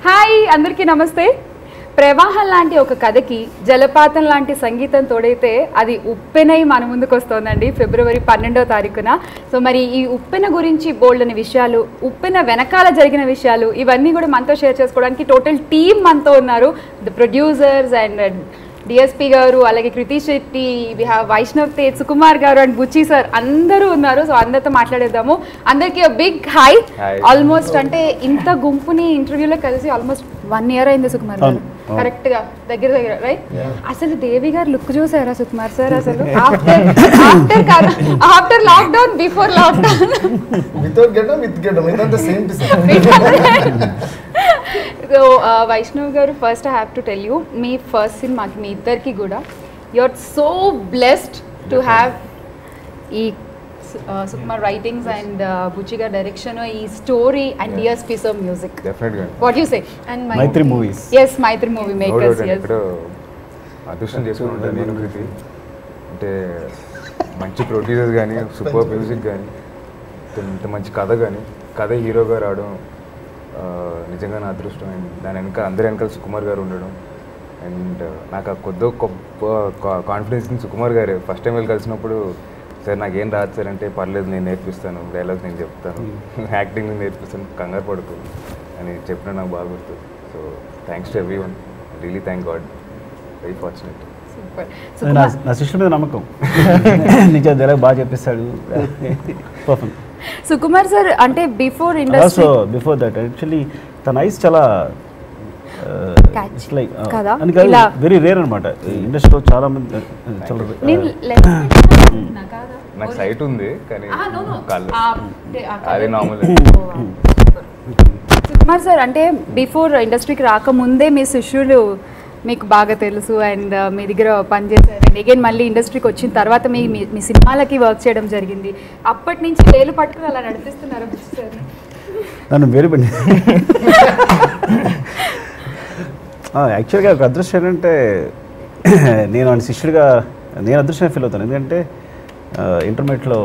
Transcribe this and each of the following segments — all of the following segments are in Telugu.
హాయ్ అందరికీ నమస్తే. ప్రవాహం లాంటి ఒక కథకి జలపాతం లాంటి సంగీతం తోడైతే అది ఉప్పెనై మన ముందుకు వస్తోందండి ఫిబ్రవరి 12వ తారీఖున. సో మరి ఈ ఉప్పెన గురించి బోల్డ్ అనే విషయాలు, ఉప్పెన వెనకాల జరిగిన విషయాలు ఇవన్నీ కూడా మనతో షేర్ చేసుకోవడానికి టోటల్ టీమ్ మనతో ఉన్నారు. ద ప్రొడ్యూసర్స్ అండ్ డిఎస్పీ గారు, అలాగే కృతి శెట్టి, వైష్ణవ్ తేజ్, సుకుమార్ గారు అండ్ బుచ్చి సార్ అందరూ ఉన్నారు. సో అందరితో మాట్లాడేద్దాము. అందరికీ బిగ్ హాయ్. ఆల్మోస్ట్ అంటే ఇంత గుంపుని ఇంటర్వ్యూలో కలిసి ఆల్మోస్ట్ 1 year అయింది సుకుమార్ గారు, కరెక్ట్ గా దగ్గర రైట్. అసలు దేవి గారు లుక్ చూసారా సుకుమార్ సార్? అసలు after lockdown, before lockdown, so Vaishnav గారు, first I have to tell you, మీ ఫస్ట్ సినిమాకి మీ ఇద్దరికి కూడా you are so blessed to have ఈ సుకుమార్ రైటింగ్స్ అండ్ బుచ్చి గారి డైరెక్షన్, ఈ story and DSP sir music. What you say? And Mythri movies. yes Mythri movie makers. yes అదృష్టం చేసుకుంటాను నేను కృతి. అంటే మంచి ప్రొడ్యూసర్స్ కానీ, సూపర్ మ్యూజిక్ కానీ, ఇంత మంచి కథ కానీ, కథ హీరోగా రావడం నిజంగా నా అదృష్టం. అండ్ దాని అందరి వెనకాల సుకుమార్ గారు ఉండడం, అండ్ నాకు ఆ గొప్ప కాన్ఫిడెన్స్ సుకుమార్ గారు ఫస్ట్ టైం వెళ్ళి కలిసినప్పుడు, సార్ నాకేం రాదు సార్ అంటే, పర్లేదు నేను నేర్పిస్తాను, డైలాగ్స్ నేను చెప్తాను, యాక్టింగ్ నేను నేర్పిస్తాను, కంగారు పడుకో అని చెప్పిన నాకు బాగా గుర్తు. So thanks to every one, really thank God, very fortunate. నా శిష్యుల మీద నమ్మకం, నిజం డైలాగ్ బాగా చెప్పిస్తాడు. పర్ఫెక్ట్. సుకుమార్ సార్ అంటే before industry, before that actually తన ఐస్ చాలా వెరీ రేర్ అనమాట ఇండస్ట్రీలో. చాలా మంది నాకు సైట్ ఉంది కానీ అది నార్మల్. సుకుమార్ సార్ అంటే బిఫోర్ ఇండస్ట్రీకి రాకముందే మీ శిష్యులు మీకు బాగా తెలుసు అండ్ మీ దగ్గర పనిచేశారు. అండ్ అగైన్ మళ్ళీ ఇండస్ట్రీకి వచ్చిన తర్వాత మీ సినిమాలకి వర్క్ చేయడం జరిగింది. అప్పటి నుంచి వేలు పట్టుకుని అలా నడిపిస్తున్నారు సార్ నన్ను వేరు పడి. యాక్చువల్గా ఒక అదృష్టం ఏంటంటే, నేను ఆయన శిష్యుడిగా నేను అదృష్టంగా ఫీల్ అవుతాను. ఎందుకంటే ఇంటర్మీడియట్లో,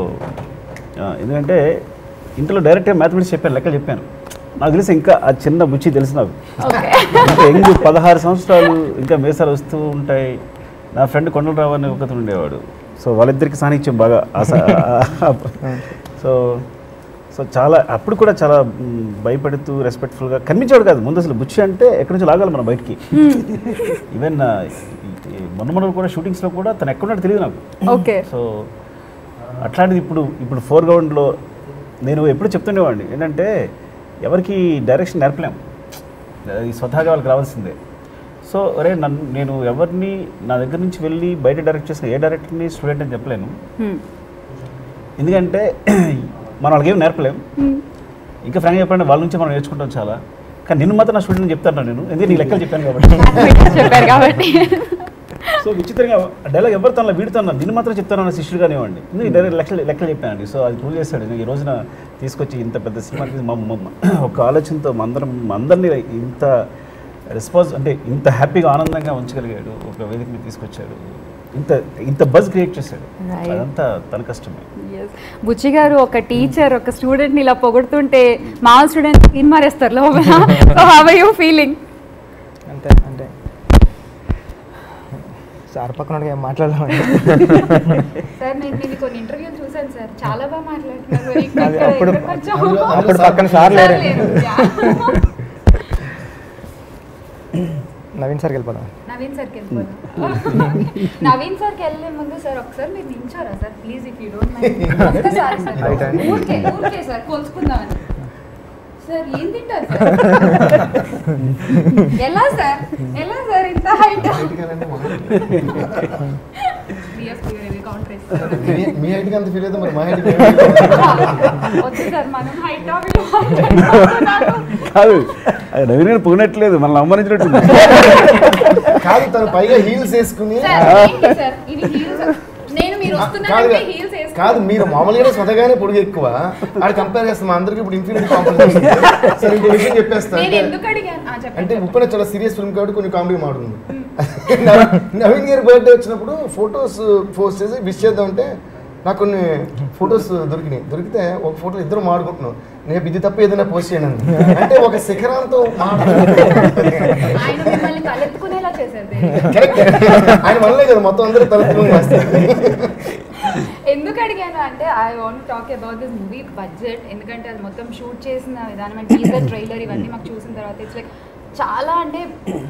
ఎందుకంటే ఇంటర్లో డైరెక్ట్గా మ్యాథమెటిక్స్ చెప్పాను, లెక్కలు చెప్పాను. నాకు తెలిసి ఇంకా ఆ చిన్న బుచ్చి తెలుసు నాకు. ఇంకా ఎంగు 16 సంవత్సరాలు ఇంకా మేసాలు వస్తూ ఉంటాయి. నా ఫ్రెండ్ కొండలరావు అని ఒకతను ఉండేవాడు. సో వాళ్ళిద్దరికి సాన్నిధ్యం బాగా సో చాలా అప్పుడు కూడా చాలా భయపడుతూ రెస్పెక్ట్ఫుల్గా కనిపించేవాడు కాదు ముందు. అసలు బుచ్చి అంటే ఎక్కడి నుంచి లాగాలి మనం బయటికి. ఈవెన్ మొన్న కూడా షూటింగ్స్లో కూడా తను ఎక్కడున్నాడు తెలియదు నాకు. సో అట్లాంటిది ఇప్పుడు ఫోర్గ్రౌండ్లో నేను ఎప్పుడు చెప్తుండేవాడిని ఏంటంటే, ఎవరికి డైరెక్షన్ నేర్పలేము, స్వతహాగా వాళ్ళకి రావాల్సిందే. సో అరే నేను ఎవరిని నా దగ్గర నుంచి వెళ్ళి బయట డైరెక్ట్ చేసిన ఏ డైరెక్టర్ని స్టూడెంట్ అని చెప్పలేను. ఎందుకంటే మనం వాళ్ళకి ఏమి నేర్పలేము. ఇంకా ఫ్రాంక్గా చెప్పండి, వాళ్ళ నుంచి మనం నేర్చుకుంటాం చాలా. కానీ నిన్ను మాత్రం నా స్టూడెంట్ చెప్తాను నేను, ఎందుకంటే నీ లెక్కలు చెప్పాను కాబట్టి. సో విచిత్రంగా డైలాగ్ ఎవరితో వీడితో నిన్ను మాత్రం చెప్తాను అన్న శిష్యుడు కానివ్వండి, ఎందుకంటే డైరెక్ట్ లెక్కలు చెప్పానండి. సో అది ప్రూవ్ చేస్తాడు. ఈ రోజున తీసుకొచ్చి ఇంత పెద్ద సినిమాకి ఒక ఆలోచనతో అందరినీ ఇంత రెస్పాన్స్ అంటే ఇంత హ్యాపీగా ఆనందంగా ఉంచగలిగాడు. ఒక వేదిక మీద తీసుకొచ్చాడు, ఇంత బజ్ క్రియేట్ చేశాడు. అదంతా తన కష్టమే. బుచ్చి గారు ఒక టీచర్ ఒక స్టూడెంట్ని ఇలా పొగుడుతుంటే మామూలు స్టూడెంట్ స్కిన్ మారేస్తారు లోపల. How are you feeling? అంటే సార్ పక్కన ఏం మాట్లాడలేమండి సార్. నేను కొన్ని ఇంటర్వ్యూలు చూసాను సార్, చాలా బాగా మాట్లాడుతున్నారు. అప్పుడు పక్కన సార్ లేరు. నవీన్ సార్కి వెళ్ళిపోదాం. నవీన్ సార్కి వెళ్ళే ముందు సార్ ఒకసారి మీరు నించారా sir please, if you don't mind. Sir కోల్చుకుందామని. సార్ ఏం తింటారు సార్? ఎలా సార్ ఇంత హైట్? మీ హైట్ అంత ఫీల్ అయితే మరి మా హైట్ కాదు, నవీన్ గారు పొగినట్లేదు, మనల్ని అవమానించినట్టు కాదు. తను పైగా హీల్స్ వేసుకుని కాదు, మీరు మామూలుగా స్వతగానే పొడుగు ఎక్కువ, అది కంపేర్ చేస్తాం అందరికి. ఇప్పుడు ఇన్ఫీరియారిటీ కాంప్లెక్స్ సరే ఇంకో విషయం చెప్పేస్తాను. అంటే ఉప్పెన చాలా సీరియస్ ఫిల్మ్ కాబట్టి కొన్ని కామెడీ మాడుతుంది. నవీన్ గారి బర్త్డే వచ్చినప్పుడు ఫొటోస్ పోస్ట్ చేసి విష్ చేద్దాం అంటే నాకు కొన్ని ఫొటోస్ దొరికితే ఒక ఫోటో ఇద్దరు మాడుకుంటున్నాం. నేను ఇది తప్ప ఏదైనా పోస్ట్ చేయను అంటే ఒక శిఖరాంతో ఆయన మిమ్మల్ని తలెత్తుకునేలా చేశారు కరెక్ట్ ఆయన వల్లే కదా మొత్తం అందరూ తలెత్తుకుని చేస్తారు. ఎందుకు అడిగాను అంటే I want talk about this movie budget, ఎందుకంటే అది మొత్తం షూట్ చేసిన విధానం అండ్ టీజర్ ట్రైలర్ ఇవన్నీ మాకు చూసిన తర్వాత ఇట్స్ లైక్ చాలా అంటే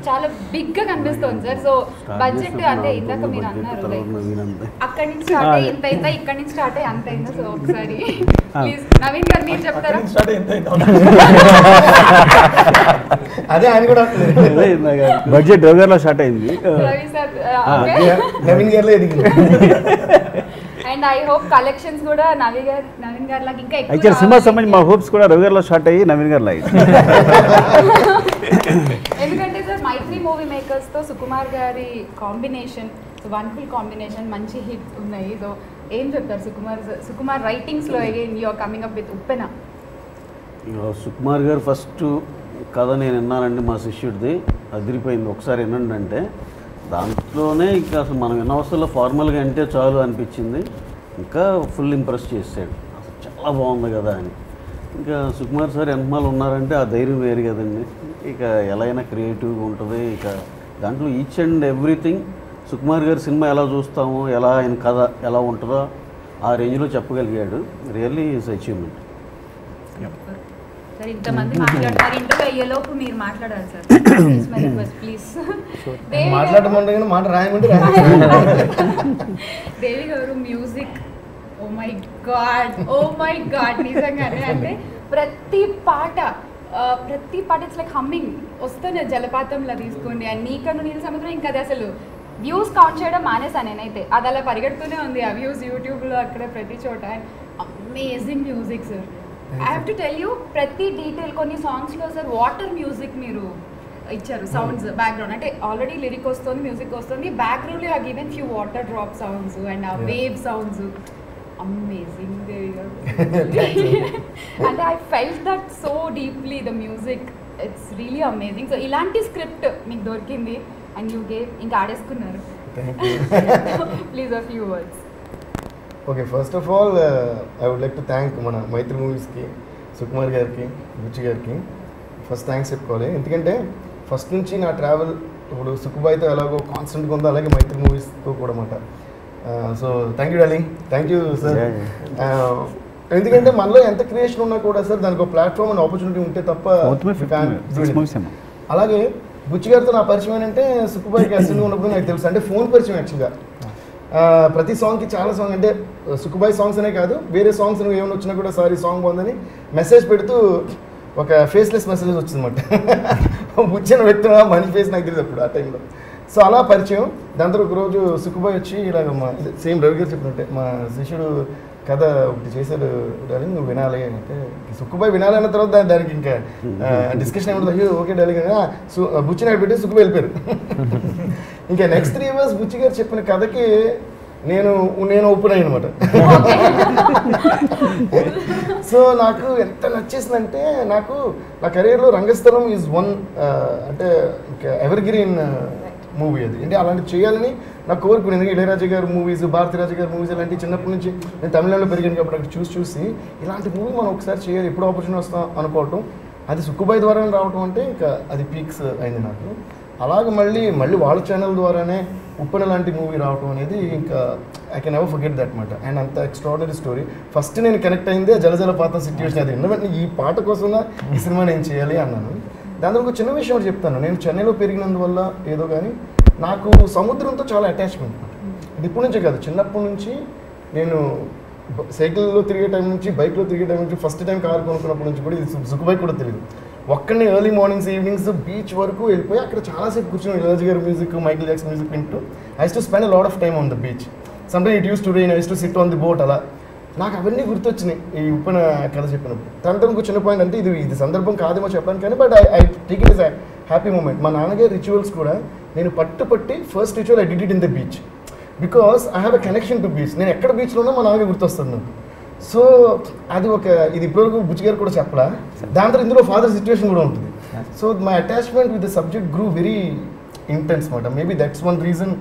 చాలా బిగ్ గా కనిపిస్తుంది సార్. సో బడ్జెట్ అంటే ఇందాక మీరు అన్నారు లైక్ అక్కడి నుంచి స్టార్ట్ అయ్యి ఇంత అయిందా, ఇక్కడి నుంచి స్టార్ట్ అయ్యి అంత అయిందా. సో ఒకసారి ప్లీజ్ నవీన్ గారు మీరు చెప్తారా? అదే ఆయన కూడా బడ్జెట్ రవిగారిలో స్టార్ట్ అయింది. రవి సార్ నవీన్ గారిలో ఎదిగింది. అండ్ ఐ హోప్ కలెక్షన్స్ కూడా నవీన్ గారు లాగా ఇంకా యాక్చువల్ ఎక్కువ సినిమా సంబంధించి మా హోప్స్ కూడా రవిగారిలో స్టార్ట్ అయ్యి నవీన్ గారిలో అయ్యి. ఎందుకంటే సార్ మైత్రి మూవీ మేకర్స్ తో సుకుమార్ గారి కాంబినేషన్, సో వండర్ఫుల్ కాంబినేషన్, మంచి హిట్ ఉన్నాయి. సో ఏం చెప్తారు సుకుమార్ రైటింగ్స్ లో again you are coming up with Uppena. Sukumar గారు ఫస్ట్ కథ నేను విన్నానండి మా శిష్యుడిది, అదిరిపోయింది. ఒకసారి వినండి అంటే దాంట్లోనే ఇంకా అసలు మనం విన్న అవసరంలో ఫార్మల్గా అంటే చాలు అనిపించింది. ఇంకా ఫుల్ ఇంప్రెస్ చేసాడు, అసలు చాలా బాగుంది కదా అని. ఇంకా సుకుమార్ సార్ ఎంతమాలు ఉన్నారంటే ఆ ధైర్యం వేరు కదండి. ఇక ఎలా అయినా క్రియేటివ్గా ఉంటుంది. ఇక దాంట్లో ఈచ్ అండ్ ఎవ్రీథింగ్ సుకుమార్ గారి సినిమా ఎలా చూస్తామో, ఎలా ఆయన కథ ఎలా ఉంటుందో ఆ రేంజ్లో చెప్పగలిగాడు. Really is achievement. సార్ ఇంతమంది మాట్లాడతారు, ఇంటర్వ్యూ అయ్యేలోపు మీరు మాట్లాడాలి సార్. ప్లీజ్ మాట్లాడమంటే మాట రాయమంటే దేవి గారు మ్యూజిక్ ఓ మై గాడ్ నిజంగానే అంటే ప్రతి పాట ఇట్స్ లైక్ హమ్మింగ్ వస్తుంది జలపాతంలా తీసుకోండి. అండ్ నీకను నీళ్ళ సముద్రం ఇంకా అది అసలు వ్యూస్ కౌంట్ చేయడం మానేసాను నేనైతే. అది అలా పరిగెడుతూనే ఉంది ఆ వ్యూస్ యూట్యూబ్లో అక్కడ ప్రతి చోట. And amazing music sir. I have to tell you ప్రతి డీటెయిల్ కొన్ని సాంగ్స్లో సార్ వాటర్ మ్యూజిక్ మీరు ఇచ్చారు, సౌండ్స్ బ్యాక్గ్రౌండ్ అంటే ఆల్రెడీ లిరిక్ వస్తుంది, మ్యూజిక్ వస్తుంది, బ్యాక్గ్రౌండ్లో ఆ given few water drop sounds and ఆ వేవ్ సౌండ్స్. అమేజింగ్. అంటే I felt that so deeply the music, it's really amazing. So ఇలాంటి స్క్రిప్ట్ మీకు దొరికింది అండ్ యూ గేవ్, ఇంకా ఆడేసుకున్నారు. Please a few words. Okay, first of all I would like to thank మన మైత్రి మూవీస్కి, సుకుమార్ గారికి, బుచ్చి గారికి ఫస్ట్ థ్యాంక్స్ చెప్పుకోవాలి. ఎందుకంటే ఫస్ట్ నుంచి నా ట్రావెల్ ఇప్పుడు సుకుబాయ్తో ఎలాగో కాన్స్టెంట్గా ఉందో అలాగే మైత్రి మూవీస్తో కూడా అన్నమాట. So thank you darling, thank you sir. ఎందుకంటే మనలో ఎంత క్రియేషన్ ఉన్నా కూడా సార్ దానికి ఒక ప్లాట్ఫామ్ అండ్ ఆపర్చునిటీ ఉంటే తప్ప. అలాగే బుచ్చి గారితో నా పరిచయం ఏంటంటే సుకుబాయ్కి అసలు ఉన్నప్పుడు నాకు తెలుసు, అంటే ఫోన్ పరిచయం యాక్చువల్గా. ప్రతి సాంగ్కి చాలా సాంగ్ అంటే సుకుబాయ్ సాంగ్స్ అనే కాదు వేరే సాంగ్స్ ఏమైనా వచ్చినా కూడా సారీ సాంగ్ బాగుందని మెసేజ్ పెడుతూ ఒక ఫేస్లెస్ మెసేజ్ వచ్చిందన్నమాట. బుచ్చిన వ్యక్తి మనిషి ఫేస్ నాకు తెలియదు అప్పుడు ఆ టైంలో. సో అలా పరిచయం. దాని తర్వాత ఒకరోజు సుకుబాయ్ వచ్చి ఇలాగ మా సేమ్ రవి గారు చెప్పినట్టే మా శిష్యుడు కథ ఒకటి చేశాడు డార్లింగ్ నువ్వు వినాలి అంటే, సుకుబాయ్ వినాలి అన్న తర్వాత దానికి ఇంకా డిస్కషన్ ఏమిటి, అయ్యో ఓకే డార్లింగ్ బుచ్చిన పెట్టి సుకుబాయ్ వెళ్ళిపోయారు. ఇంకా నెక్స్ట్ 3 years బుచ్చి గారు చెప్పిన కథకి నేను ఓపెన్ అయ్యి అనమాట. సో నాకు ఎంత నచ్చేసిందంటే నాకు నా కెరీర్లో రంగస్థలం ఈజ్ వన్ అంటే ఎవర్ గ్రీన్ మూవీ అది. అంటే అలాంటివి చేయాలని నాకు కోరుకునేది. ఎందుకంటే ఇళయరాజా గారు మూవీస్, భారతీరాజా గారు మూవీస్ ఇలాంటివి చిన్నప్పటి నుంచి నేను తమిళనాడులో పెరిగాను కాబట్టి అక్కడ చూసి ఇలాంటి మూవీ మనం ఒకసారి చేయాలి, ఎప్పుడు ఆపర్చునిటీ వస్తాం అనుకోవటం, అది సుక్కుబాయ్ ద్వారా రావటం అంటే ఇంకా అది పీక్స్ అయింది నాకు. అలాగే మళ్ళీ వాళ్ళ ఛానల్ ద్వారానే ఉప్పెన లాంటి మూవీ రావటం అనేది ఇంకా I can never forget that మాట. అండ్ అంత ఎక్స్ట్రాడినరీ స్టోరీ. ఫస్ట్ నేను కనెక్ట్ అయిందే జలజలపాతం సిచ్యువేషన్ అది. ఎందుకంటే ఈ పాట కోసం ఈ సినిమా నేను చేయాలి అన్నాను. దాంట్లో ఒక చిన్న విషయం ఒకటి చెప్తాను. నేను చెన్నైలో పెరిగినందువల్ల ఏదో కానీ నాకు సముద్రంతో చాలా అటాచ్మెంట్. ఇప్పటి నుంచే కాదు, చిన్నప్పటి నుంచి నేను సైకిల్లో తిరిగే టైం నుంచి, బైక్లో తిరిగే టైం నుంచి, ఫస్ట్ టైం కారు కొనుక్కున్నప్పటి నుంచి కూడా ఇది సుక్కుబాయ్ కూడా తెలియదు. ఒక్కడిని ఎర్లీ మార్నింగ్స్ ఈవినింగ్స్ బీచ్ వరకు వెళ్ళిపోయి అక్కడ చాలాసేపు కూర్చొని ఇళయరాజా గారి మ్యూజిక్, మైకిల్ జాక్సన్ మ్యూజిక్ వింటూ I use to spend a lot of time on the beach. Sometime it use to rain, I use to SIT on the boat. అలా నాకు అవన్నీ గుర్తొచ్చినాయి ఈ ఉప్పెన కథ చెప్పినప్పుడు. దాంతో ఇంకో చిన్న పాయింట్ అంటే ఇది సందర్భం కాదేమో చెప్పాను కానీ but I take it is a happy moment. మా నాన్నగారి రిచువల్స్ కూడా నేను పట్టి first ritual I did it in the beach because I have a connection to beach. నేను ఎక్కడ బీచ్లో ఉన్నా మా నాన్నగారు గుర్తొస్తుంది నాకు. సో అది ఇది ఇప్పటివరకు బుచ్చి గారు కూడా చెప్పలా. దాంతో ఇందులో ఫాదర్ సిచ్యువేషన్ కూడా ఉంటుంది. So my attachment with the subject grew very intense మాట. Maybe that's one reason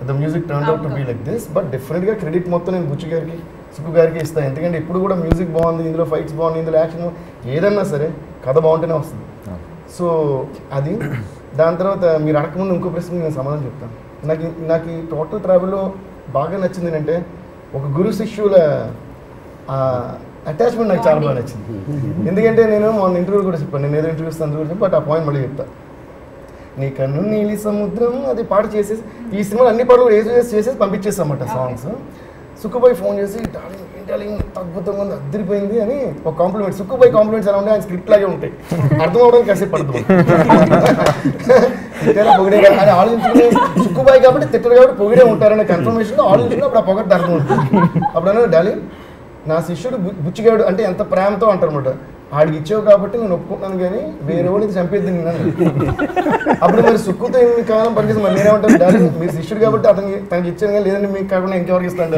the music turn out to be like this. But డెఫినెట్గా క్రెడిట్ మొత్తం నేను బుచ్చి గారికి, సుక్కు గారికి ఇస్తాను. ఎందుకంటే ఇప్పుడు కూడా మ్యూజిక్ బాగుంది, ఇందులో ఫైట్స్ బాగుంది, ఇందులో యాక్షన్ ఏదన్నా సరే కథ బాగుంటేనే వస్తుంది. సో అది దాని తర్వాత మీరు అడగకముందు ఇంకో ప్రశ్న నేను సమాధానం చెప్తాను. నాకు ఈ టోటల్ ట్రావెల్లో బాగా నచ్చింది ఏంటంటే ఒక గురు శిష్యుల అటాచ్మెంట్ నాకు చాలా బాగా నచ్చింది. ఎందుకంటే నేను మొన్న ఇంటర్వ్యూ కూడా చెప్పాను, నేను ఏదో ఇంటర్వ్యూస్ అందుకు కూడా చెప్పి బట్ ఆ పాయింట్ మళ్ళీ చెప్తాను. నీ కన్ను నీలి సముద్రం అది పాట చేసేసి ఈ సినిమాలో అన్ని పాటలు చేసేసి పంపించేస్తామట సాంగ్స్. సుక్కుబాయ్ ఫోన్ చేసి డార్లింగ్ అద్భుతంగా ఉంది, అద్దరిపోయింది అని ఒక కాంప్లిమెంట్. సుక్కుబాయ్ కాంప్లిమెంట్స్ ఎలా ఉంటాయి, ఆయన స్క్రిప్ట్ లాగే ఉంటాయి, అర్థం అవడానికి కాసేపు పడుతుంది. పొగిడే అని ఆలోచించుకుని సుక్కుబాయ్ కాబట్టి తిట్టరు కాబట్టి పొగిడే ఉంటారనే కన్ఫర్మేషన్ ఆలోచించుకుని అప్పుడు ఆ పొగట్టు అర్థం ఉంటుంది. అప్పుడు అన్నారు డార్లింగ్ నా శిష్యుడు బుచ్చిగాడు అంటే ఎంత ప్రేమతో అంటారన్నమాట, ఆడికి ఇచ్చావు కాబట్టి నేను ఒప్పుకుంటున్నాను కానీ వేరే వాళ్ళు ఇది చంపేద్ది నేను. అప్పుడు మరి సుక్కుతో ఎన్ని కాలం పనిచేసి మరి నేనేమంటాను, డాడీ మీరు శిష్యుడు కాబట్టి తనకి ఇచ్చాను కానీ లేదంటే మీకు కాకుండా ఇంకెవరికి ఇస్తాను.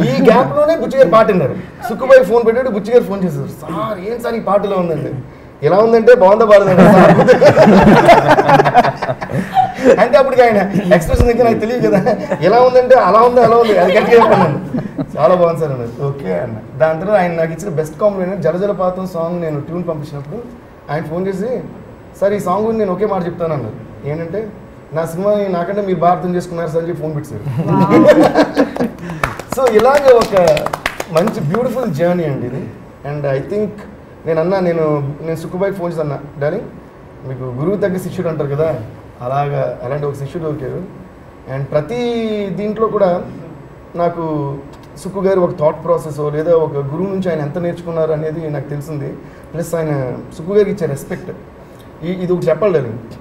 ఈ గ్యాప్ లోనే బుచ్చిగారు పాట విన్నారు. సుక్కుబాయి ఫోన్ పెట్టాడు, బుచ్చిగారు ఫోన్ చేశారు, సార్ ఏం సార్ ఈ పాటలో ఉందండి, ఎలా ఉందంటే బాగుందా బాగుందండి అంటే అప్పటికి ఆయన ఎక్స్ప్రెషన్ దగ్గర నాకు తెలియదు కదా, ఎలా ఉందంటే అలా ఉంది అలా ఉంది అది గట్టిగా చెప్పాను. చాలా బాగుంది సార్ అన్నది. ఓకే అన్న. దాని తర్వాత ఆయన నాకు ఇచ్చిన బెస్ట్ కాంప్లిమెంట్ జలజలపాతం సాంగ్ నేను ట్యూన్ పంపించినప్పుడు ఆయన ఫోన్ చేసి సార్ ఈ సాంగ్ గురించి నేను ఒకే మాట చెప్తాను అన్నారు. ఏంటంటే నా సినిమా నాకంటే మీరు బాగా అర్థం చేసుకున్నారు సార్ చెప్పి ఫోన్ పెట్టారు. సో ఇలాగ ఒక మంచి బ్యూటిఫుల్ జర్నీ అండి ఇది. అండ్ ఐ థింక్ నేను సుక్కుబాయికి ఫోన్ చేసి అన్నా, డార్లింగ్ మీకు గురువు తగ్గ శిష్యుడు అంటారు కదా, అలాంటి ఒక శిష్యుడు దొరికారు. అండ్ ప్రతి దీంట్లో కూడా నాకు సుక్కు గారు ఒక థాట్ ప్రాసెస్ లేదా ఒక గురువు నుంచి ఆయన ఎంత నేర్చుకున్నారు అనేది నాకు తెలిసింది. ప్లస్ ఆయన సుక్కు గారికి ఇచ్చే రెస్పెక్ట్ ఇది ఒకటి చెప్పాలి.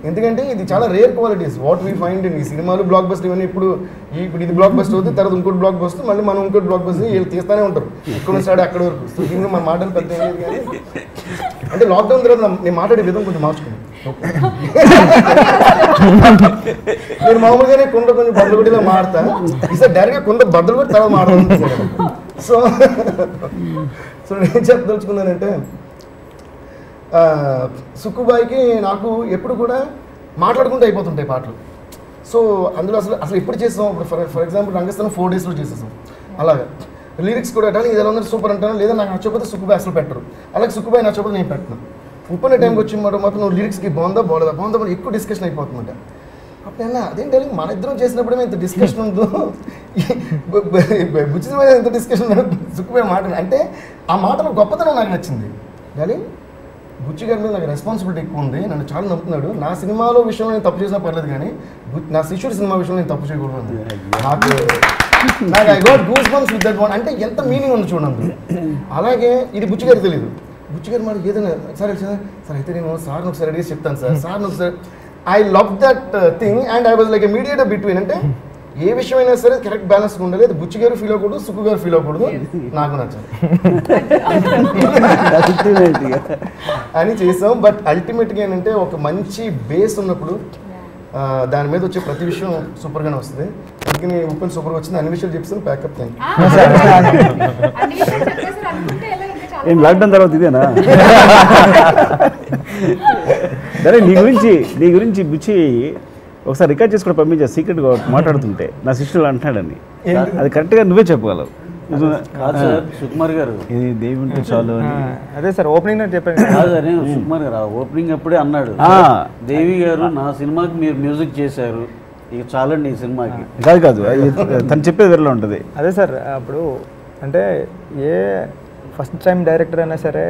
ఎందుకంటే ఇది చాలా rare qualities what we find in ఈ సినిమాలు బ్లాక్ బస్టర్ ఇవన్నీ. ఇప్పుడు ఇది బ్లాక్ బస్టర్ అవుతుంది, తర్వాత ఇంకోటి బ్లాక్ బస్టర్, మళ్ళీ మనం ఇంకోటి బ్లాక్ బస్టర్ వీళ్ళు తీస్తూనే ఉంటారు ఇక్కడ స్టార్ట్ అక్కడ వరకు. సో దీనికి మన మాటలు పెద్ద కానీ అంటే లాక్డౌన్ తర్వాత నేను మాట్లాడే విధం కొంచెం మార్చుకున్నాను. నేను మామూలుగానే కొంచెం బద్దలు కొట్టిలా మాడతా, ఈసారి డైరెక్ట్గా బద్దలు కొట్టి తర్వాత మాట్లాడుతున్నాను. సో నేను చెప్పదలుచుకున్నానంటే సుక్కుబాయికి నాకు ఎప్పుడు కూడా మాట్లాడుకుంటూ అయిపోతుంటాయి పాటలు. సో అందులో అసలు ఎప్పుడు చేస్తాం, ఇప్పుడు ఫర్ ఎగ్జాంపుల్ రంగస్థలం 4 daysలో చేసేసాం. అలాగా లిరిక్స్ కూడా అంటే ఇది ఎలా ఉందంటే సూపర్ అంటాను, లేదా నాకు నచ్చకపోతే సుక్కుబాయి అసలు పెట్టరు, అలాగే సుక్కుబాయి నచ్చకపోతే నేను పెట్టను. ఉప్పునే టైంకి వచ్చిన మాత్రం నువ్వు లిరిక్స్కి బాగుందా ఎక్కువ డిస్కషన్ అయిపోతుందంట. అప్పుడైనా అదేం టైలింగ్ మన ఇద్దరం చేసినప్పుడే ఇంత డిస్కషన్ ఉందో బుచ్చిమైన ఎంత డిస్కషన్ సుక్కుబాయి మాట అంటే ఆ మాటలో గొప్పతనం నాకు నచ్చింది. కానీ బుచ్చి గారి మీద నాకు రెస్పాన్సిబిలిటీ ఎక్కువ ఉంది, నన్ను చాలా నమ్ముతున్నాడు. నా సినిమాలో విషయంలో నేను తప్పు చేసినా పర్లేదు కానీ నా శిష్యుడి సినిమా విషయంలో నేను తప్పు చేయకూడదు. నాకు I got goose bumps with that one అంటే ఎంత మీనింగ్ ఉంది చూడండి. అలాగే ఇది బుచ్చి గారికి తెలియదు. బుచ్చి గారు మాట ఏదైనా సరే అయితే నేను సార్ని ఒకసారి అడిగేసి చెప్తాను సార్ని ఒకసారి. I love that thing and I was like a mediator between. అంటే ఏ విషయమైనా సరే కరెక్ట్ బ్యాలెన్స్గా ఉండాలి. అది బుచ్చి గారు ఫీల్ అవ్వకూడదు, సుక్కు గారు ఫీల్ అవ్వకూడదు, నాకు నచ్చదు అని చేసాం. బట్ అల్టిమేట్గా ఏంటంటే ఒక మంచి బేస్ ఉన్నప్పుడు దాని మీద వచ్చే ప్రతి విషయం సూపర్గానే వస్తుంది. అందుకని ఓపెన్ సూపర్గా వచ్చింది. అన్ని విషయాలు చెప్తాను. Pack up thank you. లాక్డౌన్ తర్వాత ఇదేనా? సరే నీ గురించి బుచ్చి ఒకసారి రికార్డ్ చేసుకుని పంపించా సీక్రెట్గా మాట్లాడుతుంటే నా శిష్యులు అంటున్నాడని. అది కరెక్ట్గా నువ్వే చెప్పగలవు. సుకుమార్ గారు ఇది దేవి ఉంటే చాలు అని. అదే సార్ ఓపెనింగ్ చెప్పాను. కాదని సుకుమార్ గారు ఓపెనింగ్ అప్పుడే అన్నాడు, దేవి గారు నా సినిమాకి మీరు మ్యూజిక్ చేశారు, ఇక చాలండి ఈ సినిమాకి. కాదు తను చెప్పేది వేరేలా ఉంటుంది. అదే సార్ అప్పుడు అంటే ఏ ఫస్ట్ టైం డైరెక్టర్ అయినా సరే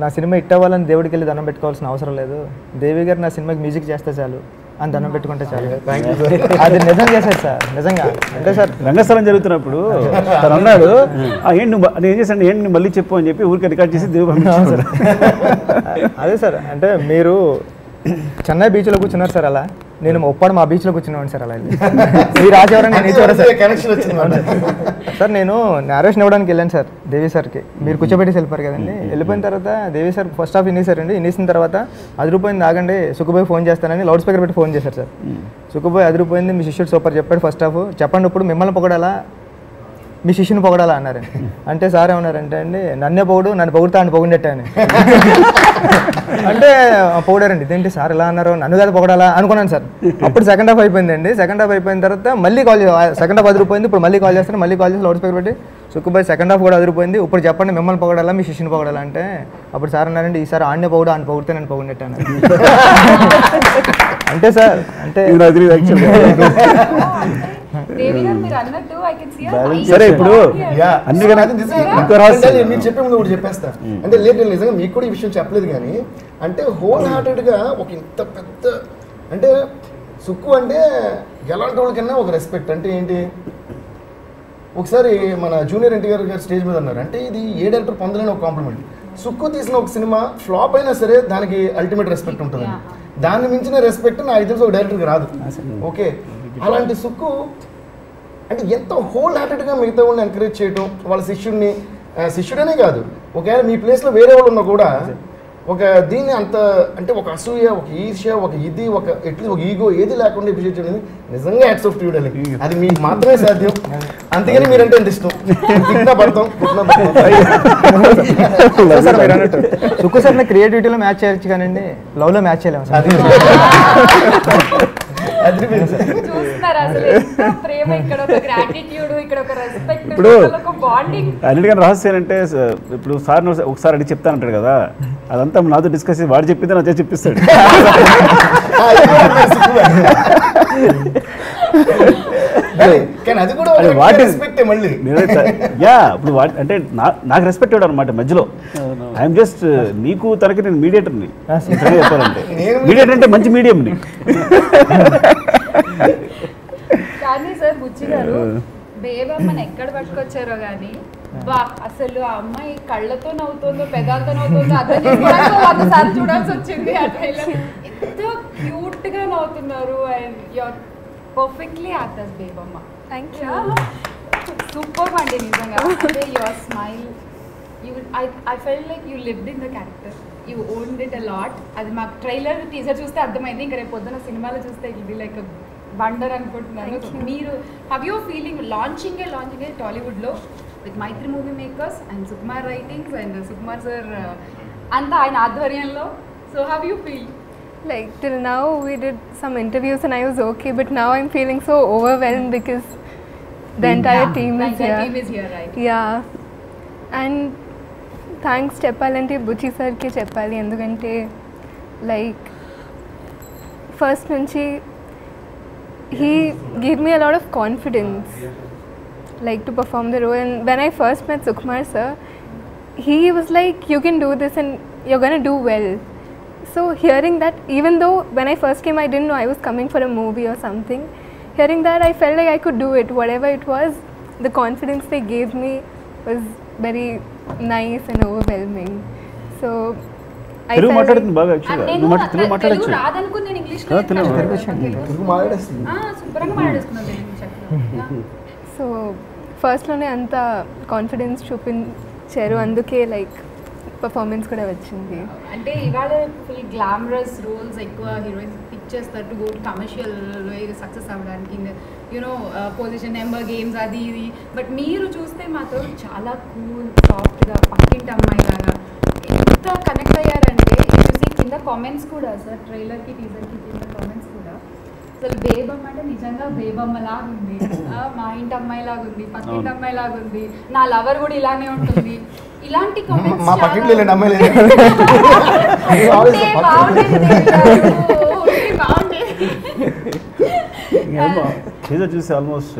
నా సినిమా హిట్ అవ్వాలని దేవుడికి వెళ్ళి దండం పెట్టుకోవాల్సిన అవసరం లేదు, దేవి గారు నా సినిమాకి మ్యూజిక్ చేస్తే చాలు అని దండం పెట్టుకుంటే చాలు. అది నిజం చేశారు సార్ నిజంగా. అంటే సార్ రంగస్థలం జరుగుతున్నప్పుడు తను అన్నాడు ఏంటి నేను ఏం చేశాను ఏంటి మళ్ళీ చెప్పు అని చెప్పి ఊరికి రికార్డ్ చేసి దేవి పంపించాను సార్. అదే సార్ అంటే మీరు చెన్నై బీచ్లో కూర్చున్నారు సార్, అలా నేను ఒప్పాడు మా బీచ్లో కూర్చున్నాను సార్. అలా మీరు రాజేవరండి కనెక్షన్ వచ్చింది సార్. నేను నేరేషన్ ఇవ్వడానికి వెళ్ళాను సార్ దేవి సార్కి, మీరు కూర్చోబెట్టి వెళ్ళిపోయారు కదండి. వెళ్ళిపోయిన తర్వాత దేవి సార్ ఫస్ట్ హాఫ్ వినేసారండి. వినేసిన తర్వాత అదిరిపోయింది ఆగండి సుక్కుబాయి ఫోన్ చేస్తానని లౌడ్ స్పీకర్ పెట్టి ఫోన్ చేశారు సార్. సుక్కుబాయి అదిరిపోయింది, మీ శిష్యుడు సూపర్ చెప్పాడు ఫస్ట్ హాఫ్, చెప్పండి ఇప్పుడు మిమ్మల్ని పొగడాలా మీ శిష్యుని పొగడాలా అన్నారండి. అంటే సార్ ఏమన్నారంటే అండి, నన్నే పొగుడు, నన్ను పొగుడుతా అని పొగిడట్టే అని. అంటే పొగిడారండి. ఇదేంటి సార్ ఇలా అన్నారు, నన్ను కదా పొగడాలా అనుకున్నాను సార్. అప్పుడు సెకండ్ హాఫ్ అయిపోయిందండి. సెకండ్ హాఫ్ అయిపోయిన తర్వాత మళ్ళీ కాల్, సెకండ్ హాఫ్ అదిరిపోయింది. ఇప్పుడు మళ్ళీ కాల్ చేస్తాను, మళ్ళీ కాల్ చేసి లౌడ్ స్పీకర్ పెట్టి, సుక్కుబాయ్ సెకండ్ హాఫ్ కూడా అదిరిపోయింది, ఇప్పుడు చెప్పండి మిమ్మల్ని పొగడాలా మీ శిష్యుని పొగడాలా అంటే, అప్పుడు సార్ అన్నారండి, ఈసారి ఆడనే పొగుడు, ఆయన పొగిడితే నేను పొగిడినట్టు అన్నారు. అంటే సార్ అంటే సరే ఇప్పుడు మీరు చెప్పే ముందు ఒకటి చెప్పేస్తా. అంటే లేదు నిజంగా మీకు కూడా ఈ విషయం చెప్పలేదు కానీ, అంటే హోల్ హార్టెడ్గా ఒక ఇంత పెద్ద, అంటే సుక్కు అంటే ఎలాంటి వాళ్ళకన్నా ఒక రెస్పెక్ట్. అంటే ఏంటి, ఒకసారి మన జూనియర్ ఎన్టీఆర్ గారు స్టేజ్ మీద ఉన్నారు, అంటే ఇది ఏ డైరెక్టర్ పొందలేని ఒక కాంప్లిమెంట్. సుక్కు తీసిన ఒక సినిమా ఫ్లాప్ అయినా సరే దానికి అల్టిమేట్ రెస్పెక్ట్ ఉంటుంది. దాన్ని మించిన రెస్పెక్ట్ నాకు తెలిసి ఒక డైరెక్టర్కి రాదు. ఓకే, అలాంటి సుక్కు అంటే ఎంత హోల్ హార్టెడ్గా మిగతా వాళ్ళని ఎంకరేజ్ చేయడం, వాళ్ళ శిష్యుడనే కాదు, ఒకవేళ మీ ప్లేస్లో వేరే వాళ్ళు ఉన్నా కూడా ఒక దీన్ని అంత అంటే ఒక అసూయ, ఒక ఈర్ష్య, ఒక ఇది, ఒక ఎట్లీస్ట్ ఒక ఈగో ఏది లేకుండా అప్రిషియేట్ చేయడం నిజంగా hats off to you darling. అది మీకు మాత్రమే సాధ్యం. అందుకని మీరంటే ఎంత ఇష్టం. సుక్కు సార్ క్రియేటివిటీలో మ్యాచ్ చేయొచ్చు కానండి, లవ్లో మ్యాచ్ చేయలేము సార్. ఇప్పుడు అన్నిటికన్నా రహస్యం ఏంటంటే, ఇప్పుడు సార్ ఒకసారి అడిగి చెప్తానంటాడు కదా, అదంతా నాతో డిస్కస్ చేసి వాడు చెప్పింది నా చేసి చెప్పిస్తాడు. ఇప్పుడు అంటే నాకు రెస్పెక్ట్ ఇవ్వడం అనమాట మధ్యలో. ఐఎమ్ జస్ట్ నీకు తనకి నేను మీడియేటర్ని చెప్పాలంటే, మీడియేటర్ అంటే మంచి మీడియంని. కానీ సార్ బుచ్చి గారు బేబమ్మని ఎక్కడ పట్టుకొచ్చారో కానీ బా అసలు ఆ అమ్మాయి కళ్ళతో నవ్వుతుందో పెదాలతో నవ్వుతుందో అర్థం చేసుకోవడానికి 100 సార్లు చూడాల్సి వచ్చింది. ఎంత క్యూట్ గా నవ్వుతున్నారు. And you're perfectly actors Bebamma. Thank you. Super అండి నిజంగా. అంటే your smile, I felt like you lived in the character. You owned it a lot. అది మాకు ట్రైలర్ టీజర్ చూస్తే అర్థమైంది. ఇంకా రేపు పొద్దున సినిమాలో చూస్తే ఇట్ బి లైక్ వండర్ అనుకుంటున్నాను. మీరు హవ్ యూ ఫీలింగ్ లాంచింగ్ టాలీవుడ్లో with Mythri movie makers and Sukumar writings and Sukumar sir అంతా ఆయన ఆధ్వర్యంలో. So how you feel? Like till now we did some interviews and I was okay, but now I'm feeling so overwhelmed because the entire team is here. Right? Yeah. And thanks చెప్పాలంటే బుచ్చి సార్కి చెప్పాలి. ఎందుకంటే లైక్ ఫస్ట్ నుంచి he gave me a lot of confidence like to perform the role. And when I first met Sukumar sir, he was like, you can do this and you're gonna do well. So hearing that, even though when I first came I didn't know I was coming for a movie or something, hearing that I felt like I could do it. Whatever it was, the confidence they gave me was very nice and overwhelming. So Telugu మాట్లాడుతుంది బాగా. యాక్చువల్గా నువ్వు తెలుగు మాట్లాడచ్చు. రాదనుకుని నేను ఇంగ్లీష్లో శుభ్రంగా మాట్లాడేసుకున్నాను. సో ఫస్ట్లోనే అంత కాన్ఫిడెన్స్ చూపించారు, అందుకే లైక్ పర్ఫార్మెన్స్ కూడా వచ్చింది. అంటే ఇవాళ ఫుల్ గ్లామరస్ రోల్స్ ఎక్కువ హీరోయిన్స్ పిక్ చేస్తారు to go to commercial success అవ్వడానికి, యూనో పొజిషన్ నెంబర్ గేమ్స్ అది ఇది. బట్ మీరు చూస్తే మాత్రం చాలా కూల్ సాఫ్ట్గా పక్కింటి అమ్మాయి లాగా ఎంత కనెక్ట్ అయ్యారంటే చూసి కింద కామెంట్స్ కూడా సార్ ట్రైలర్కి టీజర్కి కింద కామెంట్స్ కూడా అసలు బేబమ్మ అంటే నిజంగా బేబమ్మ లాగుంది, మా ఇంటి అమ్మాయి లాగుంది, పక్కింటి అమ్మాయి లాగుంది, నా లవర్ కూడా ఇలానే ఉంటుంది, ఇలాంటి కామెంట్స్ టీజర్ చూసి ఆల్మోస్ట్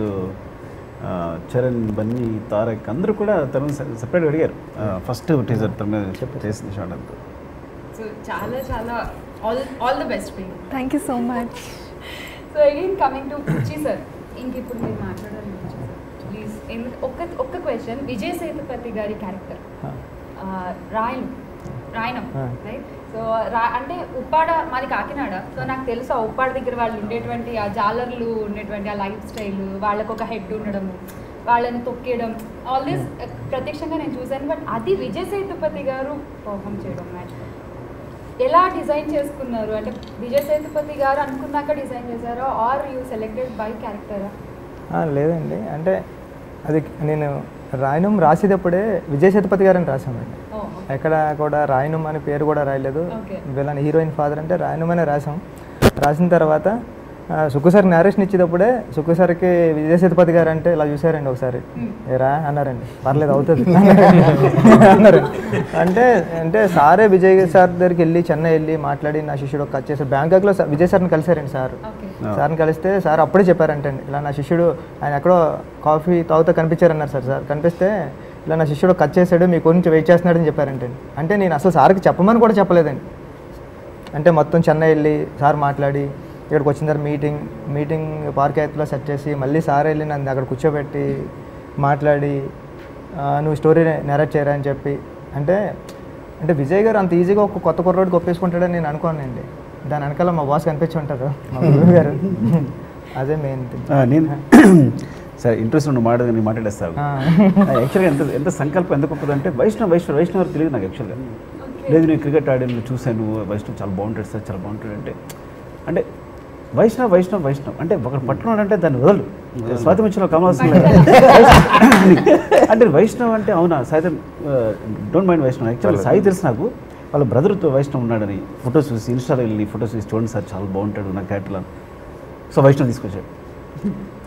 చరణ్, బన్నీ, తారక్ అందరూ కూడా తను సెపరేట్గా అడిగారు ఫస్ట్ టీజర్ తన మీద చేసిన షాట్ అంతా. సో చాలా చాలా all the best for you. Thank you so much. So again coming to Buchi sir, ఇంక ఇప్పుడు మీరు మాట్లాడాలి ప్లీజ్. ఒక్క క్వశ్చన్, విజయ్ సేతుపతి గారి క్యారెక్టర్ రాయనం రైట్? సో అంటే ఉప్పాడ మాది కాకినాడ. సో నాకు తెలుసు ఆ ఉప్పాడ దగ్గర వాళ్ళు ఉండేటువంటి ఆ జాలర్లు ఉండేటువంటి ఆ లైఫ్ స్టైల్, వాళ్ళకు ఒక హెడ్ ఉండడము, వాళ్ళని తొక్కేయడం, ఆల్ దిస్ ప్రత్యక్షంగా నేను చూశాను. బట్ అది విజయ్ సేతుపతి గారు పర్ఫామ్ చేయడం ఎలా డిజైన్ చేసుకున్నారు? అంటే విజయ్ సేతుపతి గారు అనుకున్నాక డిజైన్ చేశారా ఆర్ యూ సెలెక్టెడ్ బై క్యారెక్టరా? లేదండి, అంటే అది నేను రాయనం రాసేటప్పుడే విజయ్ సేతుపతి గారని రాసామండి. ఎక్కడ కూడా రాయనం అనే పేరు కూడా రాయలేదు. వీళ్ళని హీరోయిన్ ఫాదర్ అంటే రాయనం అనే రాసాం. రాసిన తర్వాత సుక్కు సార్ నేరేషన్ ఇచ్చేటప్పుడే సుక్కు సార్కి విజయ్ సేతుపతి గారు అంటే ఇలా చూసారండి ఒకసారి, ఏరా అన్నారండి, పర్లేదు అవుతుంది అన్నారు. అంటే సారే విజయ్ సార్ దగ్గరికి వెళ్ళి చెన్నై వెళ్ళి మాట్లాడి నా శిష్యుడు కట్ చేశారు. బ్యాంకాక్లో విజయ్ సార్ని కలిసారండి. సార్ని కలిస్తే సార్ అప్పుడే చెప్పారంటండి, ఇలా నా శిష్యుడు ఆయన ఎక్కడో కాఫీ తాగుతూ కనిపించారన్నారు సార్ కనిపిస్తే ఇలా నా శిష్యుడు కట్ చేశాడు మీ గురించి వెయిట్ చేస్తున్నాడని చెప్పారంటండి. అంటే నేను అసలు సార్కి చెప్పమని కూడా చెప్పలేదండి. అంటే మొత్తం చెన్నై వెళ్ళి సార్ మాట్లాడి ఇక్కడికి వచ్చిన తర్వాత మీటింగ్ పార్క్ ఎత్తులో సెట్ చేసి మళ్ళీ సార్ వెళ్ళి నన్ను అక్కడ కూర్చోబెట్టి మాట్లాడి నువ్వు స్టోరీ నెరేట్ చేయరా అని చెప్పి అంటే విజయ్ గారు అంత ఈజీగా ఒక కొత్త కుర్రోడికి ఒప్పేసుకుంటాడని నేను అనుకోనండి. దాని వెనకాల మా బాస్ కనిపించి ఉంటారు మా గురువు గారు. అదే మెయిన్ నేను సరే ఇంట్రెస్ట్ ఉన్న మాట నేను మాట్లాడేస్తాను. యాక్చువల్గా ఎంత సంకల్పం ఎంత గొప్పదంటే వైష్ణవ్ తెలియదు నాకు యాక్చువల్గా. లేదు నేను క్రికెట్ ఆడాను చూశాను, వైష్ణవ్ చాలా బాగుంటాడు సార్, చాలా బాగుంటాడు అంటే వైష్ణవ్ అంటే ఒకటి పట్టుకున్నాడంటే దాన్ని వదలు. స్వాతి మధ్యలో కమలాల్సిన అంటే వైష్ణవ్ అంటే అవునా సాయి డోంట్ మైండ్ వైష్ణవ్. యాక్చువల్గా సాయి తెలుసు నాకు, వాళ్ళ బ్రదర్తో వైష్ణవ్ ఉన్నాడని ఫొటోస్ చూసి ఇన్స్టాలో వెళ్ళి ఫొటోస్ చూసి చూడండి సార్ చాలా బాగుంటాడు నా క్యారెక్టర్లో. సో వైష్ణవ్ తీసుకొచ్చాడు.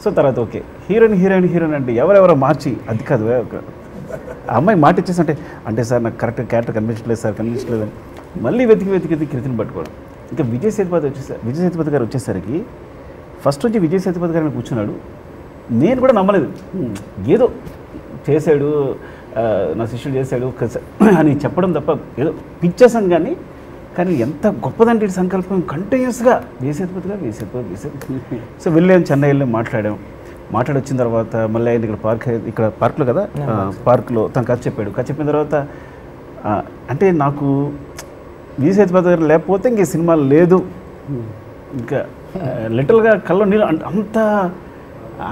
సో తర్వాత ఓకే హీరోయిన్ అంటే ఎవరెవరో మార్చి అది కాదు ఆ అమ్మాయి మాట ఇచ్చేసి అంటే సార్ నాకు కరెక్ట్ క్యారెక్టర్ కనిపించలేదు అని మళ్ళీ వెతికి కృతిని పట్టుకోవడం. ఇంకా విజయ్ సేతుపతి గారు వచ్చేసరికి ఫస్ట్ వచ్చి విజయ్ సేతుపతి గారిని కూర్చున్నాడు. నేను కూడా నమ్మలేదు, ఏదో చేశాడు నా శిష్యుడు చేశాడు అని చెప్పడం తప్ప ఏదో పిచ్చేసాం. కానీ ఎంత గొప్పదంటే ఈ సంకల్పం కంటిన్యూస్గా విజయ్ సేతుపతి గారు. సో వెళ్ళాను, చెన్నై వెళ్ళి మాట్లాడి వచ్చిన తర్వాత మళ్ళీ ఆయన ఇక్కడ పార్క్లో కదా, పార్క్లో తను కథ చెప్పిన తర్వాత అంటే నాకు విజయ్ సేతుపతి గారు లేకపోతే ఇంక సినిమా లేదు. ఇంకా లిటిల్గా కళ్ళ నీళ్ళు